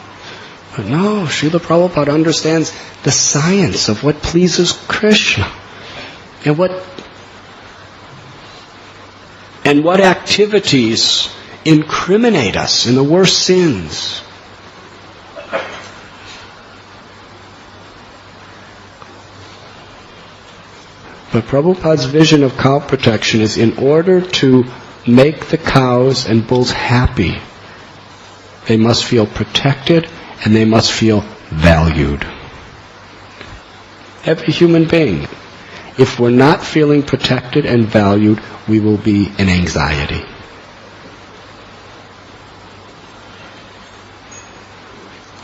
But no, Srila Prabhupada understands the science of what pleases Krishna and what activities incriminate us in the worst sins. But Prabhupada's vision of cow protection is in order to make the cows and bulls happy, they must feel protected and they must feel valued. Every human being, if we're not feeling protected and valued, we will be in anxiety.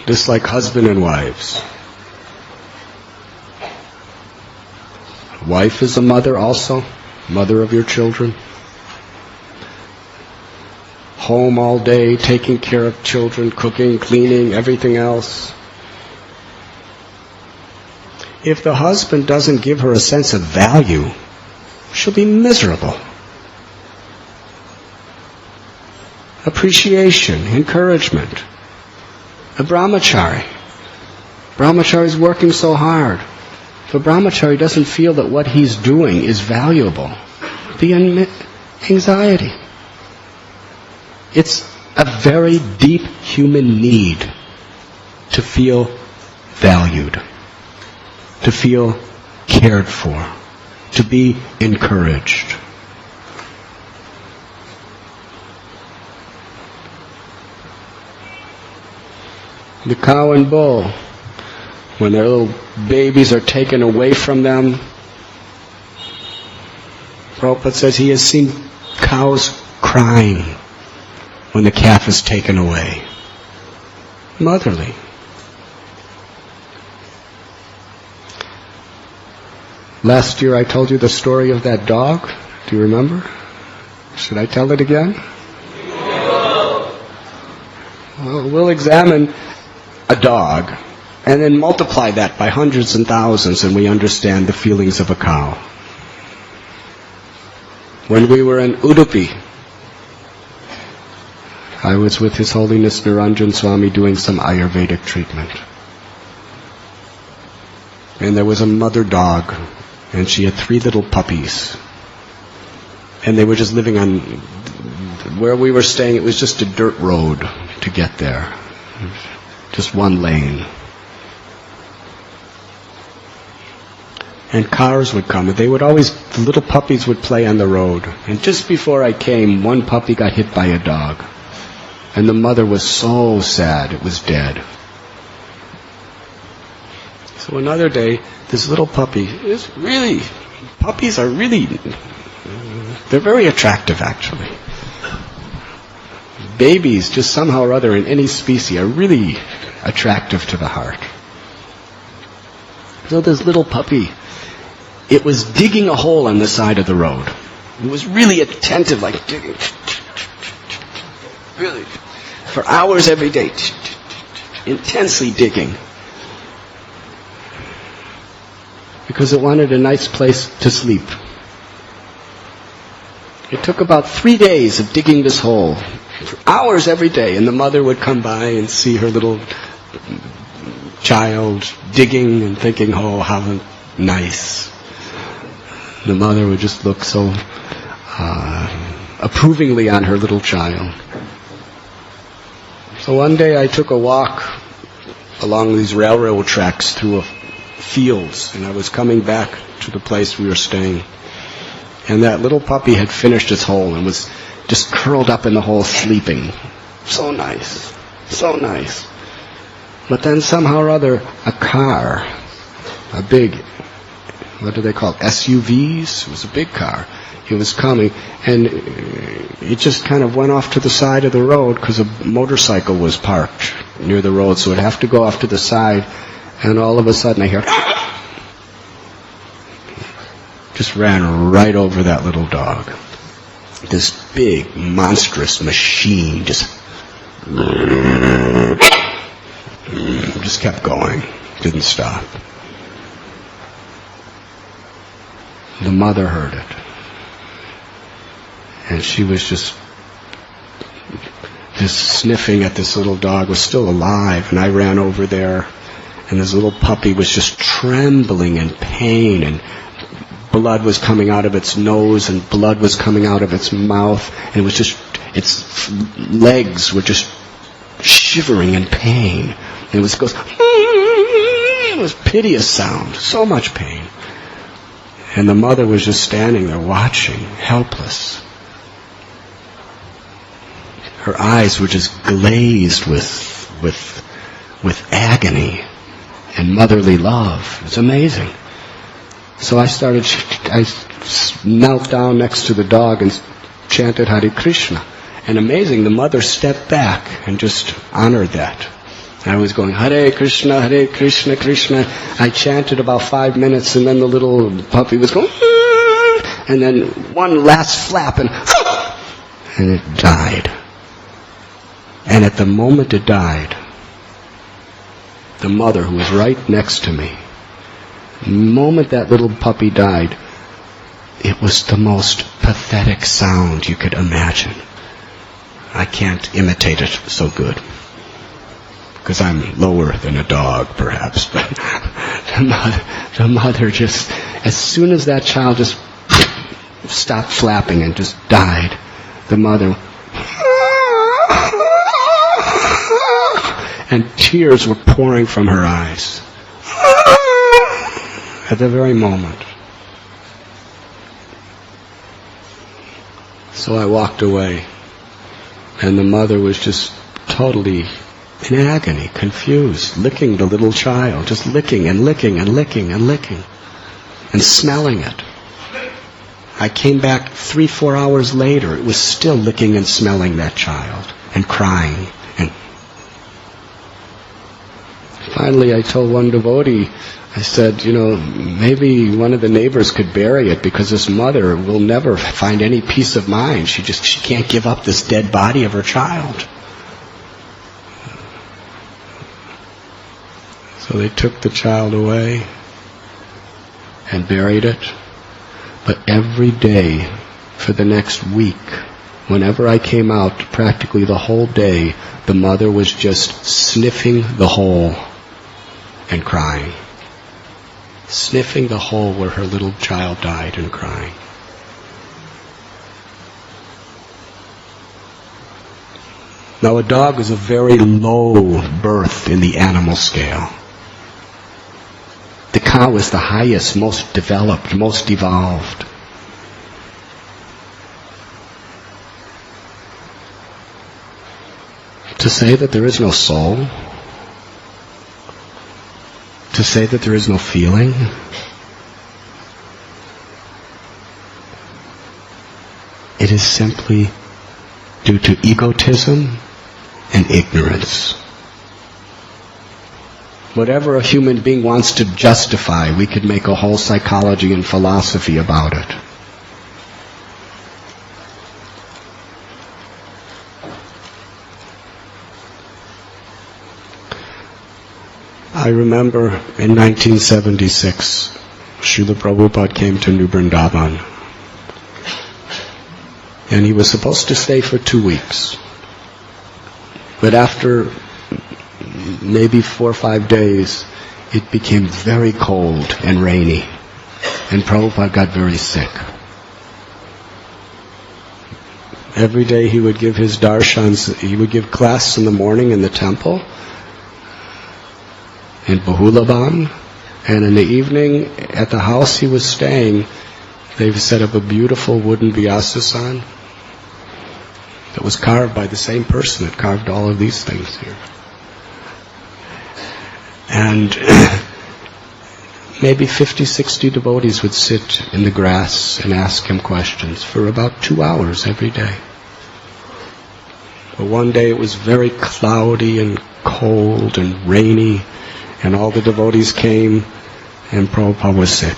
Just like husband and wives. Wife is a mother also, mother of your children. Home all day, taking care of children, cooking, cleaning, everything else. If the husband doesn't give her a sense of value, she'll be miserable. Appreciation, encouragement. A brahmachari. Brahmachari is working so hard. If a brahmachari doesn't feel that what he's doing is valuable, be in anxiety. It's a very deep human need to feel valued, to feel cared for, to be encouraged. The cow and bull, when their little babies are taken away from them, Prabhupada says he has seen cows crying when the calf is taken away. Motherly. Last year I told you the story of that dog. Do you remember? Should I tell it again? Well, we'll examine a dog and then multiply that by hundreds and thousands and we understand the feelings of a cow. When we were in Udupi, I was with His Holiness Radhanath Swami doing some Ayurvedic treatment. And there was a mother dog, and she had 3 little puppies. And they were just living on, where we were staying, it was just a dirt road to get there. Just one lane. And cars would come, and they would always, the little puppies would play on the road. And just before I came, one puppy got hit by a dog. And the mother was so sad it was dead. So another day, this little puppy is really, puppies are really They're very attractive, actually. Babies, just somehow or other in any species, are really attractive to the heart. So this little puppy, it was digging a hole on the side of the road. It was really attentive, like digging. Really. For hours every day. Intensely digging. Because it wanted a nice place to sleep. It took about 3 days of digging this hole. For hours every day. And the mother would come by and see her little child digging and thinking, oh, how nice. The mother would just look so approvingly on her little child. So one day I took a walk along these railroad tracks through fields, and I was coming back to the place we were staying. And that little puppy had finished its hole and was just curled up in the hole sleeping. So nice. So nice. But then somehow or other, a car, a big, what do they call it, SUVs? It was a big car. It was coming, and it just kind of went off to the side of the road because a motorcycle was parked near the road, so it'd have to go off to the side, and all of a sudden I hear, just ran right over that little dog. This big, monstrous machine just kept going, didn't stop. The mother heard it. And she was just sniffing at this little dog, was still alive, and I ran over there, and this little puppy was just trembling in pain, and blood was coming out of its nose, and blood was coming out of its mouth, and it was just, its legs were just shivering in pain. And it was it was piteous sound, so much pain. And the mother was just standing there watching, helpless. Her eyes were just glazed with agony and motherly love. It was amazing. So I knelt down next to the dog and chanted Hare Krishna. And amazing, the mother stepped back and just honored that. I was going, Hare Krishna, Krishna. I chanted about 5 minutes, and then the little puppy was going, and then one last flap, and it died. And at the moment it died, the mother, who was right next to me, the moment that little puppy died, it was the most pathetic sound you could imagine. I can't imitate it so good, because I'm lower than a dog, perhaps, but the mother just, as soon as that child just stopped flapping and just died, the mother, and tears were pouring from her eyes at the very moment. So I walked away, and the mother was just totally in agony, confused, licking the little child, just licking and licking and licking and licking, and smelling it. I came back 3-4 hours later, it was still licking and smelling that child, and crying. And finally I told one devotee, I said, maybe one of the neighbors could bury it, because this mother will never find any peace of mind. She can't give up this dead body of her child. So they took the child away and buried it. But every day for the next week, whenever I came out, practically the whole day, the mother was just sniffing the hole and crying. Sniffing the hole where her little child died and crying. Now a dog is a very low birth in the animal scale. The cow is the highest, most developed, most evolved. To say that there is no soul, to say that there is no feeling, is simply due to egotism and ignorance. Whatever a human being wants to justify, we could make a whole psychology and philosophy about it. I remember in 1976, Srila Prabhupada came to New Vrindavan. And he was supposed to stay for 2 weeks. But after maybe 4 or 5 days, it became very cold and rainy. And Prabhupada got very sick. Every day he would give his darshans, he would give class in the morning in the temple, in Bahulaban, and in the evening at the house he was staying, they've set up a beautiful wooden vyasasan that was carved by the same person that carved all of these things here. And maybe 50, 60 devotees would sit in the grass and ask him questions for about 2 hours every day. But one day it was very cloudy and cold and rainy, and all the devotees came, and Prabhupada was sick.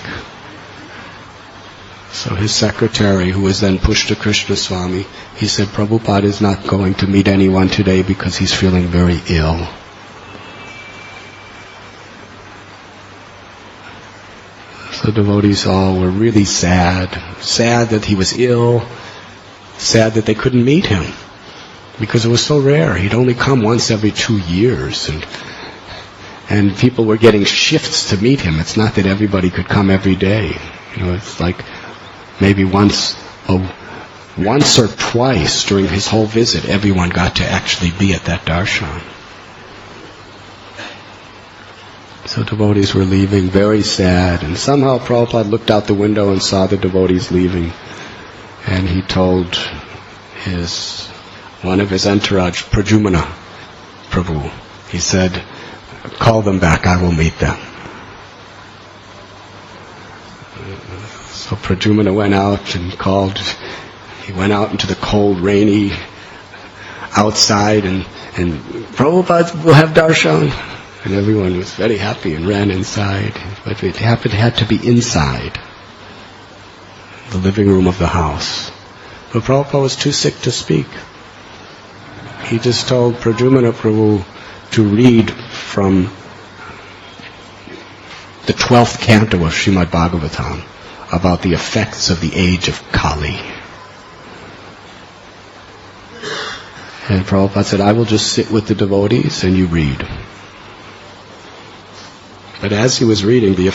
So his secretary, who was then Pushta Krishna Swami, he said, Prabhupada is not going to meet anyone today because he's feeling very ill. So devotees all were really sad that he was ill, sad that they couldn't meet him, because it was so rare. He'd only come once every 2 years, and people were getting shifts to meet him. It's not that everybody could come every day. It's like maybe once or twice during his whole visit, everyone got to actually be at that darshan. So devotees were leaving very sad, and somehow Prabhupada looked out the window and saw the devotees leaving, and he told one of his entourage, Pradyumna Prabhu, he said, call them back, I will meet them. So Pradyumna went out and called. He went out into the cold, rainy outside, and Prabhupada will have darshan. And everyone was very happy and ran inside. But it had to be inside the living room of the house. But Prabhupada was too sick to speak. He just told Pradyumna Prabhu to read from the 12th canto of Srimad Bhagavatam about the effects of the age of Kali. And Prabhupada said, I will just sit with the devotees and you read. But as he was reading the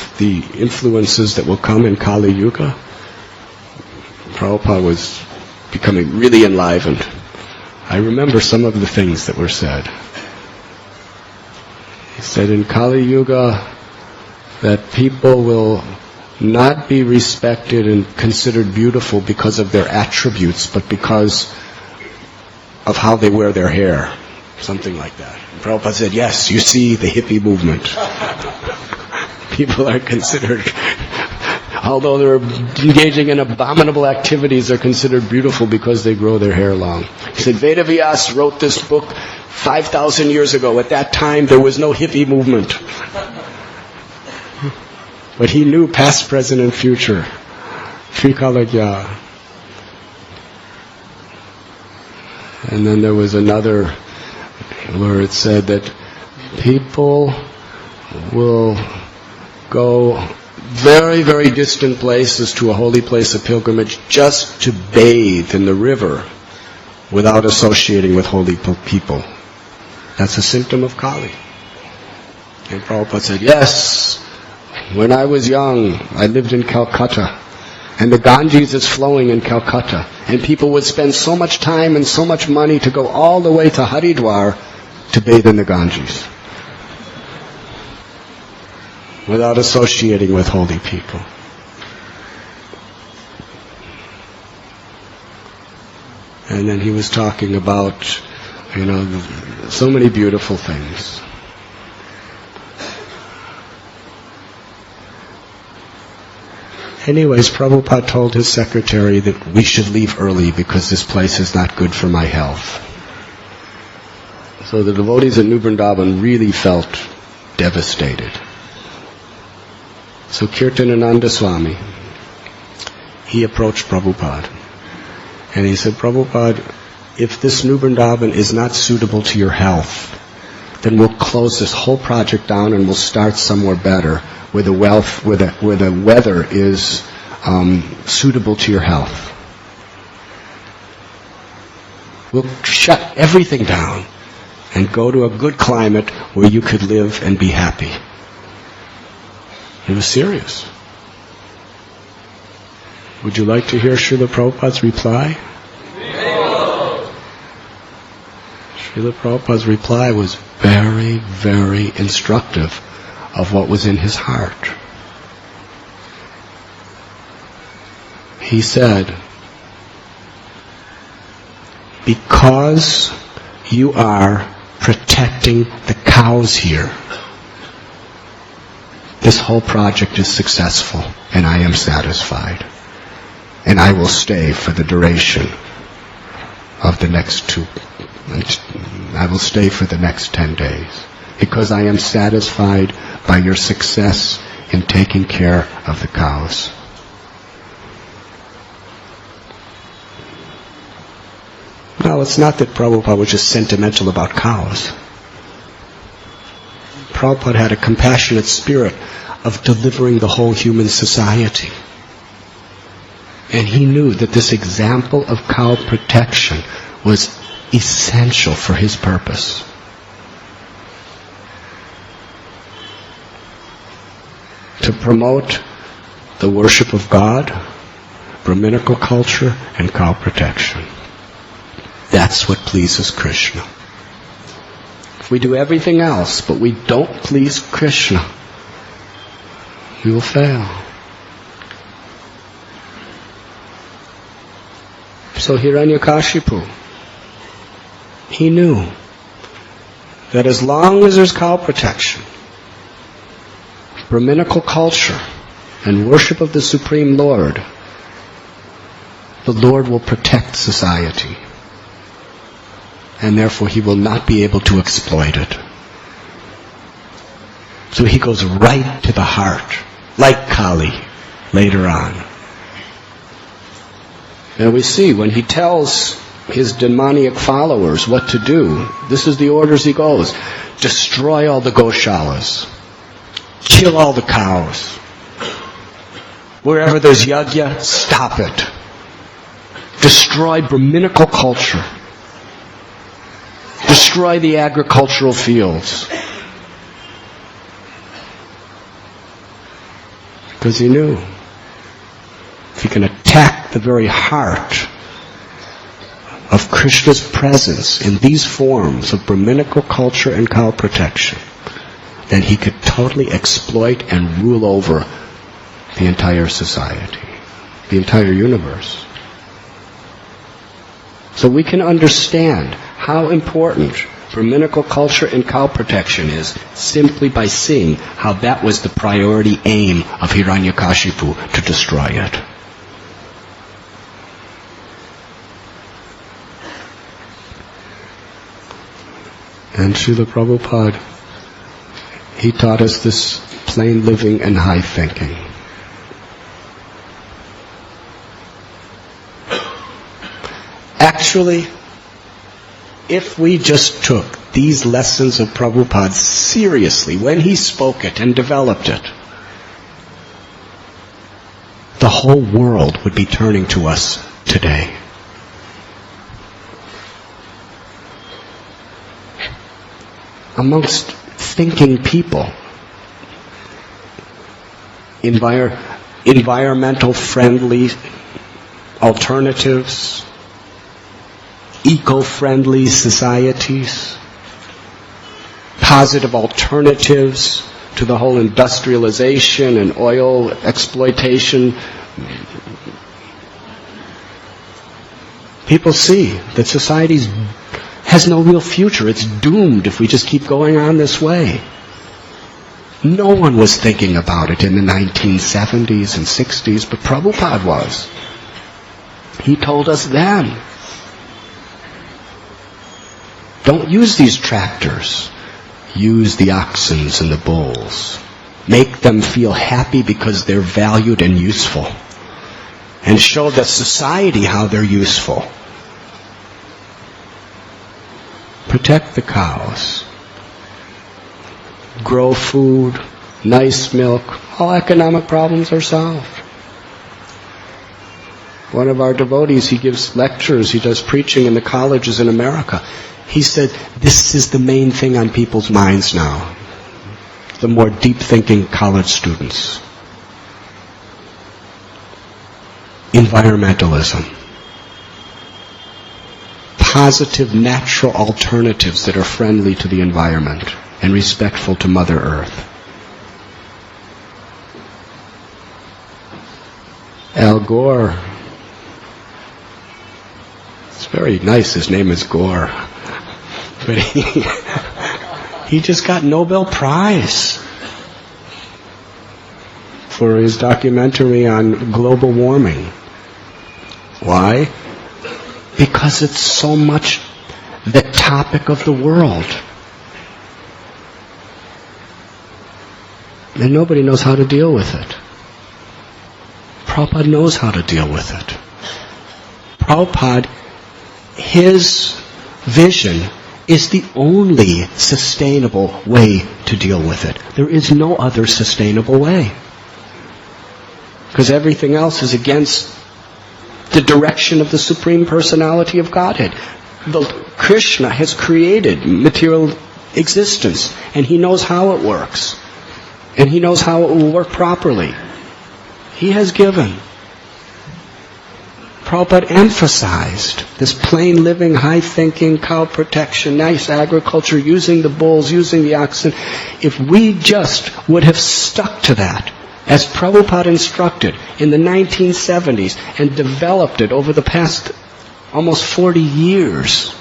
influences that will come in Kali Yuga, Prabhupada was becoming really enlivened. I remember some of the things that were said. He said in Kali Yuga that people will not be respected and considered beautiful because of their attributes, but because of how they wear their hair. Something like that. And Prabhupada said, yes, you see the hippie movement. People are considered, although they're engaging in abominable activities, they're considered beautiful because they grow their hair long. He said, Vedavyas wrote this book 5,000 years ago. At that time, there was no hippie movement. But he knew past, present, and future. Trikalagya. And then there was another where it said that people will go very, very distant places to a holy place of pilgrimage just to bathe in the river without associating with holy people. That's a symptom of Kali. And Prabhupada said, yes, when I was young, I lived in Calcutta, and the Ganges is flowing in Calcutta, and people would spend so much time and so much money to go all the way to Haridwar to bathe in the Ganges without associating with holy people. And then he was talking about, so many beautiful things. Anyways, Prabhupada told his secretary that we should leave early because this place is not good for my health. So the devotees at New Vrindavan really felt devastated. So Kirtanananda Swami, he approached Prabhupada. And he said, Prabhupada, if this New Vrindavan is not suitable to your health, then we'll close this whole project down and we'll start somewhere better where the weather is suitable to your health. We'll shut everything down and go to a good climate where you could live and be happy. He was serious. Would you like to hear Srila Prabhupada's reply? Srila Prabhupada's reply was very, very instructive of what was in his heart. He said, because you are protecting the cows here, this whole project is successful, and I am satisfied. And I will stay for the duration of the next I will stay for the next 10 days, because I am satisfied by your success in taking care of the cows. Now, it's not that Prabhupada was just sentimental about cows. Prabhupada had a compassionate spirit of delivering the whole human society. And he knew that this example of cow protection was essential for his purpose. To promote the worship of God, Brahminical culture, and cow protection. That's what pleases Krishna. If we do everything else, but we don't please Krishna, we will fail. So Hiranyakashipu, he knew that as long as there's cow protection, Brahminical culture, and worship of the Supreme Lord, the Lord will protect society. And therefore he will not be able to exploit it. So he goes right to the heart, like Kali, later on. And we see when he tells his demoniac followers what to do, this is the orders he goes. Destroy all the goshalas. Kill all the cows. Wherever there's yajna, stop it. Destroy Brahminical culture. Destroy the agricultural fields. Because he knew if he can attack the very heart of Krishna's presence in these forms of Brahminical culture and cow protection, then he could totally exploit and rule over the entire society, the entire universe. So we can understand how important Brahminical culture and cow protection is simply by seeing how that was the priority aim of Hiranyakashipu, to destroy it. And Srila Prabhupada, he taught us this plain living and high thinking. Actually, if we just took these lessons of Prabhupada seriously when he spoke it and developed it, the whole world would be turning to us today. Amongst thinking people, environmental friendly alternatives, eco-friendly societies, positive alternatives to the whole industrialization and oil exploitation. People see that society has no real future. It's doomed if we just keep going on this way. No one was thinking about it in the 1970s and 60s, but Prabhupada was. He told us then, don't use these tractors. Use the oxens and the bulls. Make them feel happy because they're valued and useful. And show the society how they're useful. Protect the cows. Grow food, nice milk. All economic problems are solved. One of our devotees, he gives lectures, he does preaching in the colleges in America. He said, this is the main thing on people's minds now. The more deep-thinking college students. Environmentalism. Positive, natural alternatives that are friendly to the environment and respectful to Mother Earth. Al Gore. It's very nice, his name is Gore. But he just got Nobel Prize for his documentary on global warming. Why? Because it's so much the topic of the world. And nobody knows how to deal with it. Prabhupada knows how to deal with it. Prabhupada, his vision is the only sustainable way to deal with it. There is no other sustainable way. Because everything else is against the direction of the Supreme Personality of Godhead. Krishna has created material existence, and he knows how it works. And he knows how it will work properly. He has given. Prabhupada emphasized this plain living, high thinking, cow protection, nice agriculture, using the bulls, using the oxen. If we just would have stuck to that, as Prabhupada instructed in the 1970s, and developed it over the past almost 40 years,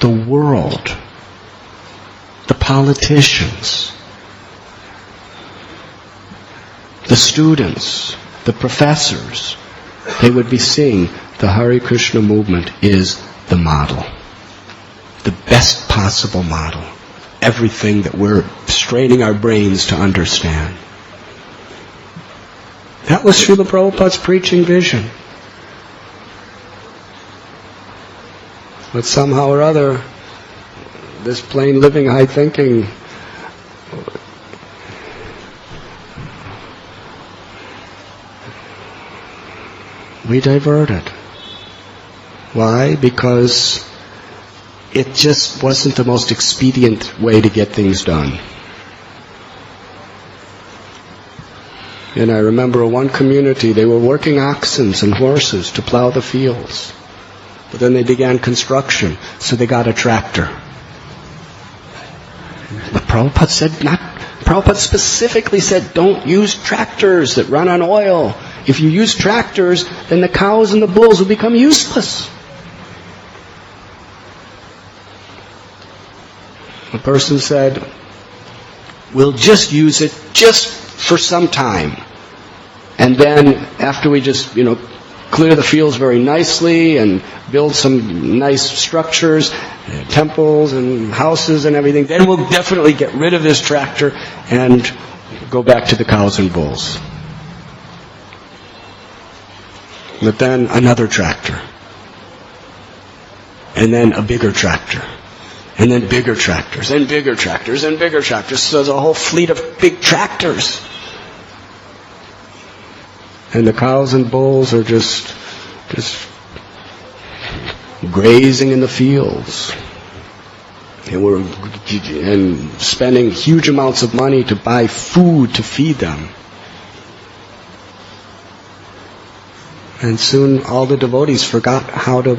the world, the politicians, the students, the professors, they would be seeing the Hare Krishna movement is the model. The best possible model. Everything that we're straining our brains to understand. That was Srila Prabhupada's preaching vision. But somehow or other, this plain living, high thinking, we diverted. Why? Because it just wasn't the most expedient way to get things done. And I remember one community, they were working oxen and horses to plow the fields. But then they began construction, so they got a tractor. But Prabhupada specifically said, don't use tractors that run on oil. If you use tractors, then the cows and the bulls will become useless. A person said, we'll just use it just for some time. And then after we just, clear the fields very nicely and build some nice structures, temples and houses and everything, then we'll definitely get rid of this tractor and go back to the cows and bulls. But then another tractor. And then a bigger tractor. And then bigger tractors, and bigger tractors, and bigger tractors. So there's a whole fleet of big tractors. And the cows and bulls are just grazing in the fields. And we're spending huge amounts of money to buy food to feed them. And soon all the devotees forgot how to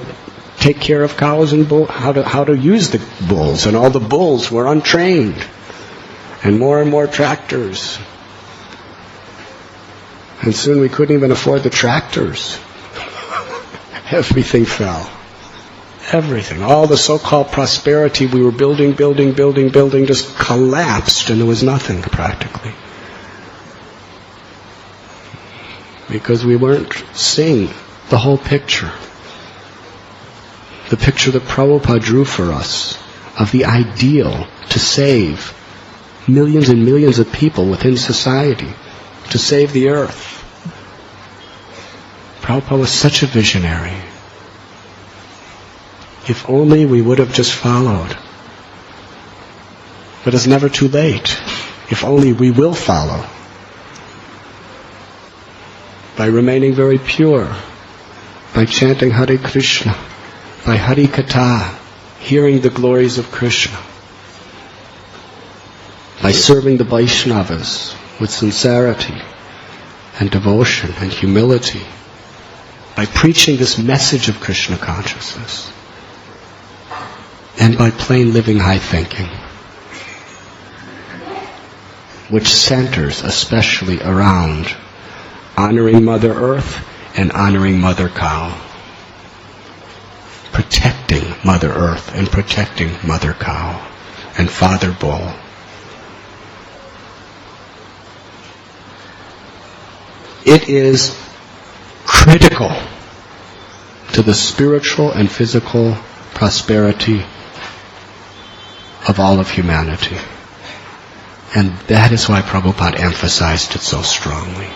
take care of cows and bulls, how to use the bulls, and all the bulls were untrained, and more tractors, and soon we couldn't even afford the tractors. Everything fell. Everything. All the so-called prosperity we were building, just collapsed, and there was nothing practically. Because we weren't seeing the whole picture. The picture that Prabhupada drew for us of the ideal to save millions and millions of people within society, to save the earth. Prabhupada was such a visionary. If only we would have just followed. But it's never too late. If only we will follow. By remaining very pure, by chanting Hare Krishna, by Hari Katha, hearing the glories of Krishna, by serving the Vaishnavas with sincerity and devotion and humility, by preaching this message of Krishna consciousness, and by plain living high thinking, which centers especially around honoring Mother Earth and honoring Mother Cow, protecting Mother Earth and protecting Mother Cow and Father Bull. It is critical to the spiritual and physical prosperity of all of humanity. And that is why Prabhupada emphasized it so strongly.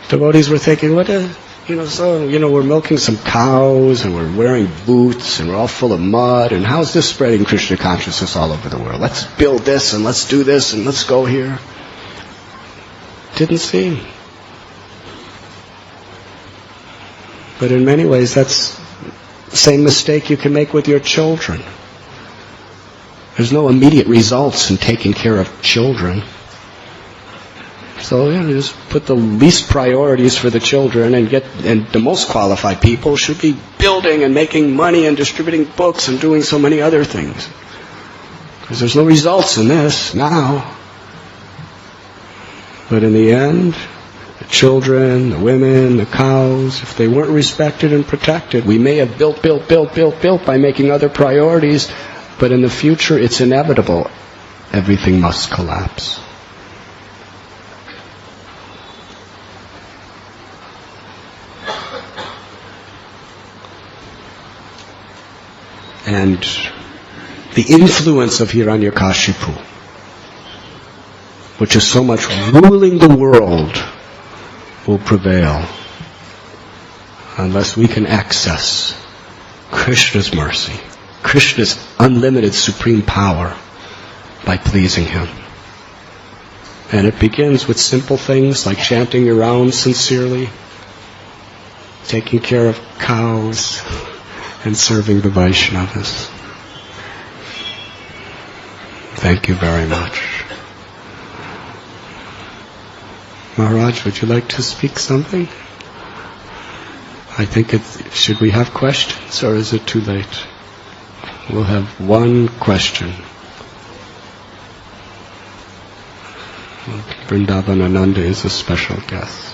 Devotees were thinking, we're milking some cows and we're wearing boots and we're all full of mud, and how is this spreading Krishna consciousness all over the world? Let's build this and let's do this and let's go here. Didn't seem. But in many ways, that's the same mistake you can make with your children. There's no immediate results in taking care of children. So just put the least priorities for the children and the most qualified people should be building and making money and distributing books and doing so many other things. Because there's no results in this now. But in the end, the children, the women, the cows, if they weren't respected and protected, we may have built by making other priorities, but in the future it's inevitable. Everything must collapse. And the influence of Hiranyakashipu, which is so much ruling the world, will prevail unless we can access Krishna's mercy, Krishna's unlimited supreme power, by pleasing Him. And it begins with simple things like chanting your rounds sincerely, taking care of cows, and serving the Vaishnavas. Thank you very much. Maharaj, would you like to speak something? I think should we have questions or is it too late? We'll have one question. Vrindavan Ananda is a special guest.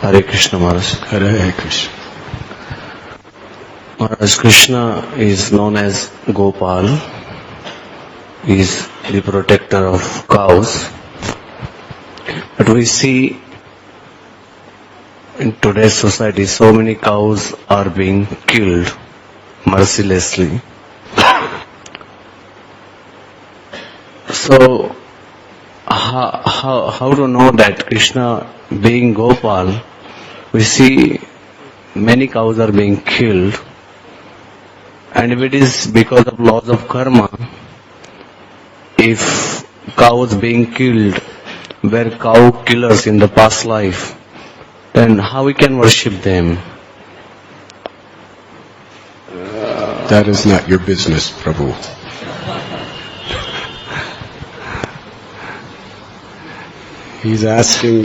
Hare Krishna Maharaj. Hare Krishna. Maharaj, Krishna is known as Gopal. He is the protector of cows. But we see in today's society so many cows are being killed mercilessly. So how to know that Krishna being Gopal, we see many cows are being killed, and if it is because of laws of karma, if cows being killed were cow killers in the past life, then how we can worship them? That is not your business, Prabhu. He's asking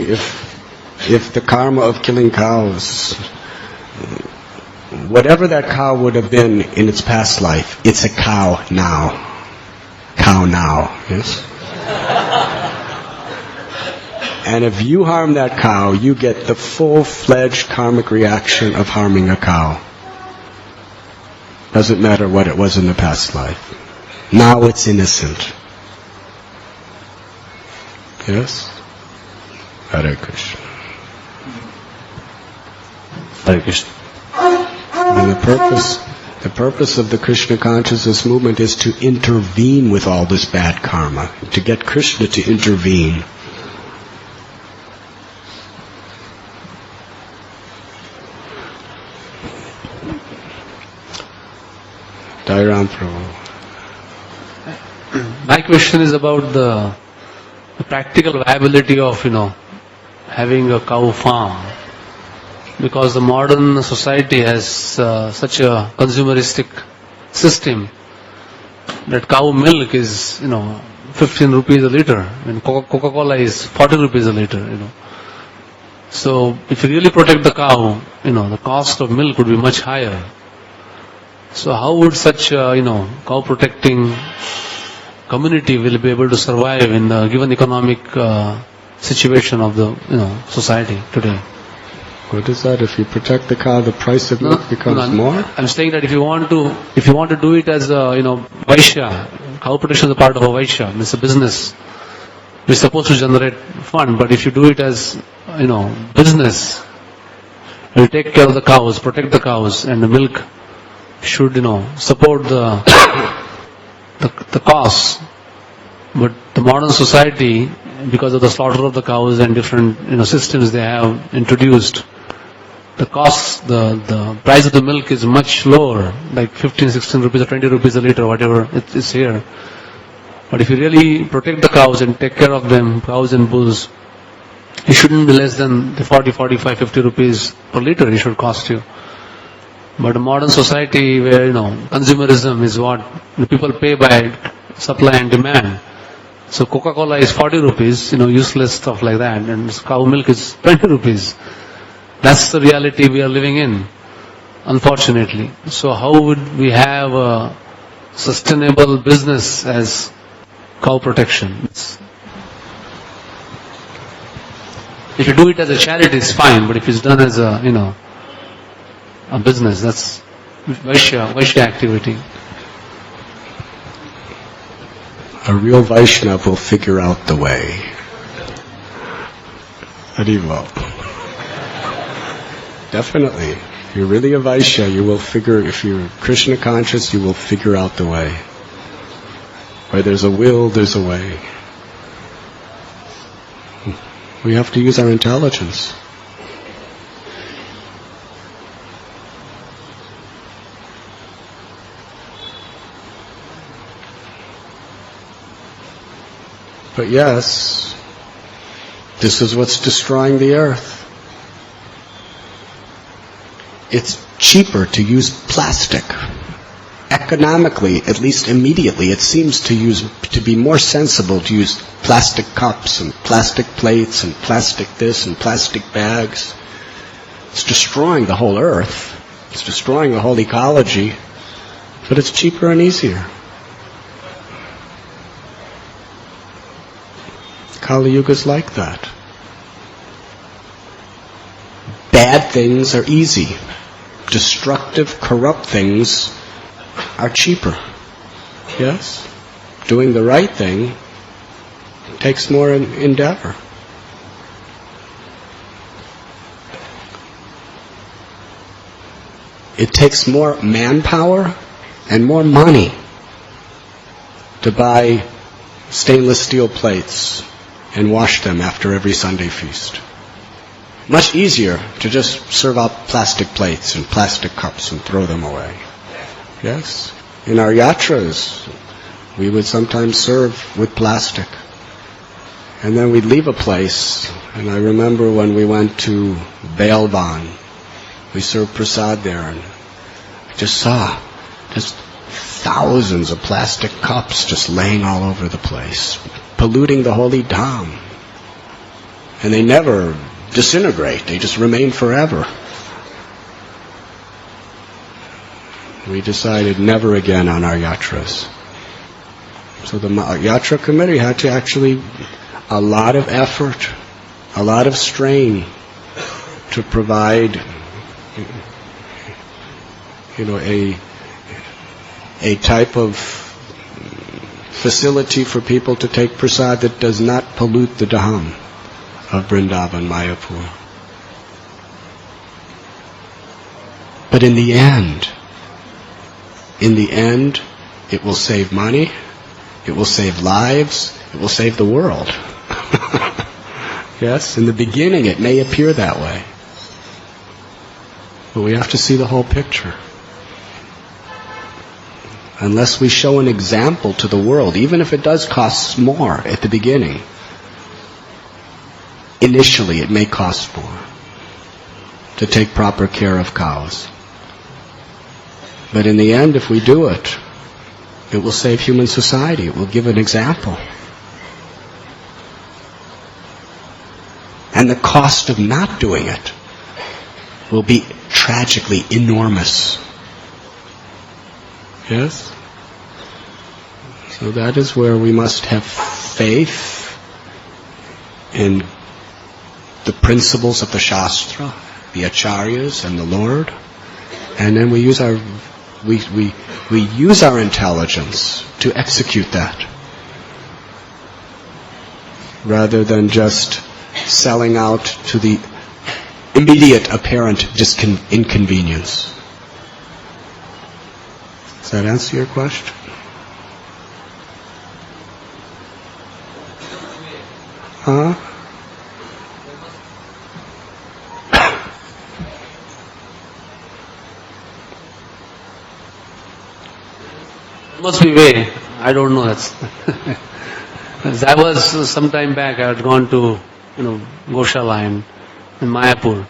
if the karma of killing cows, whatever that cow would have been in its past life, it's a cow now. Cow now, yes? And if you harm that cow, you get the full-fledged karmic reaction of harming a cow. Doesn't matter what it was in the past life. Now it's innocent. Yes? Hare Krishna. Hare Krishna. And the purpose of the Krishna consciousness movement is to intervene with all this bad karma, to get Krishna to intervene. Dairam Prabhu. My question is about the practical viability of, having a cow farm. Because the modern society has such a consumeristic system that cow milk is, 15 rupees a liter, and Coca-Cola is 40 rupees a liter, So if you really protect the cow, the cost of milk would be much higher. So how would such, cow protecting community will be able to survive in the given economic situation of the, society today? What is that? If you protect the cow, the price of milk becomes more? I'm saying that if you want to do it as a, Vaishya, cow protection is a part of a Vaishya, it's a business. We're supposed to generate fund, but if you do it as, business, you take care of the cows, protect the cows, and the milk should, support the costs. But the modern society, because of the slaughter of the cows and different, systems they have introduced, the cost, the price of the milk is much lower, like 15, 16 rupees or 20 rupees a liter, whatever it is here. But if you really protect the cows and take care of them, cows and bulls, it shouldn't be less than the 40, 45, 50 rupees per liter it should cost you. But a modern society where, consumerism is what the people pay by supply and demand. So Coca-Cola is 40 rupees, useless stuff like that, and cow milk is 20 rupees. That's the reality we are living in, unfortunately. So how would we have a sustainable business as cow protection? If you do it as a charity, it's fine, but if it's done as a, a business, that's Vaishya activity. A real Vaishnav will figure out the way. Haribo. Definitely. If you're really a Vaishya, if you're Krishna conscious, you will figure out the way. Where there's a will, there's a way. We have to use our intelligence. But yes, this is what's destroying the earth. It's cheaper to use plastic. Economically, at least immediately, it seems to be more sensible to use plastic cups and plastic plates and plastic this and plastic bags. It's destroying the whole earth. It's destroying the whole ecology. But it's cheaper and easier. Kali Yuga is like that. Bad things are easy. Destructive, corrupt things are cheaper. Yes? Doing the right thing takes more endeavor. It takes more manpower and more money to buy stainless steel plates and wash them after every Sunday feast. Much easier to just serve out plastic plates and plastic cups and throw them away. Yes? In our yatras, we would sometimes serve with plastic. And then we'd leave a place, and I remember when we went to Bailban, we served prasad there, and I just saw just thousands of plastic cups just laying all over the place, polluting the holy dham. And they never disintegrate, they just remain forever. We decided never again on our yatras. So the Yatra committee had to actually, a lot of effort, a lot of strain to provide, a type of facility for people to take prasad that does not pollute the dham of Vrindavan, Mayapur. But in the end, it will save money, it will save lives, it will save the world. Yes, in the beginning it may appear that way. But we have to see the whole picture. Unless we show an example to the world, even if it does cost more at the beginning, initially it may cost more to take proper care of cows. But in the end, if we do it, it will save human society. It will give an example. And the cost of not doing it will be tragically enormous. Yes? So that is where we must have faith in the principles of the Shastra, the Acharyas and the Lord, and then we use our intelligence to execute that, rather than just selling out to the immediate apparent inconvenience. Does that answer your question? Huh? Must be way. I don't know. That's. I was some time back. I had gone to, Goshala in Mayapur.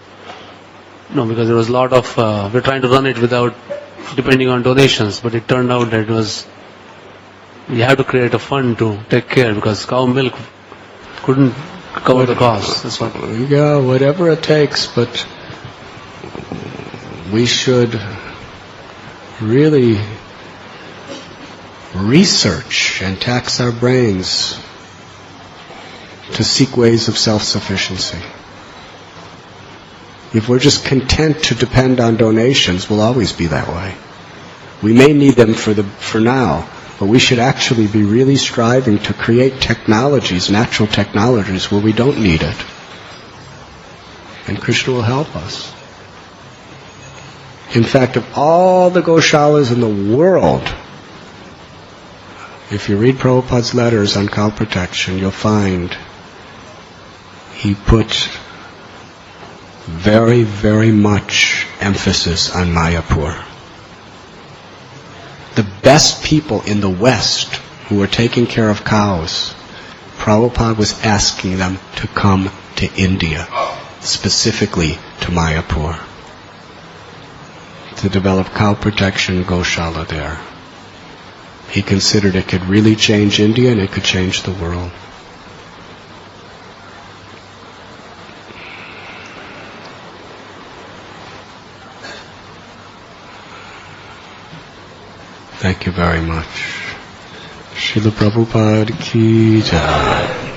Because there was a lot of. We're trying to run it without depending on donations, but it turned out that you have to create a fund to take care, because cow milk couldn't cover the cost. That's what. Yeah, whatever it takes, but we should really research and tax our brains to seek ways of self-sufficiency. If we're just content to depend on donations, we'll always be that way. We may need them for now, but we should actually be really striving to create technologies, natural technologies, where we don't need it. And Krishna will help us. In fact, of all the Goshalas in the world, if you read Prabhupada's letters on cow protection, you'll find he put very, very much emphasis on Mayapur. The best people in the West who were taking care of cows, Prabhupada was asking them to come to India, specifically to Mayapur, to develop cow protection Goshala there. He considered it could really change India and it could change the world. Thank you very much. Srila Prabhupada ki jai.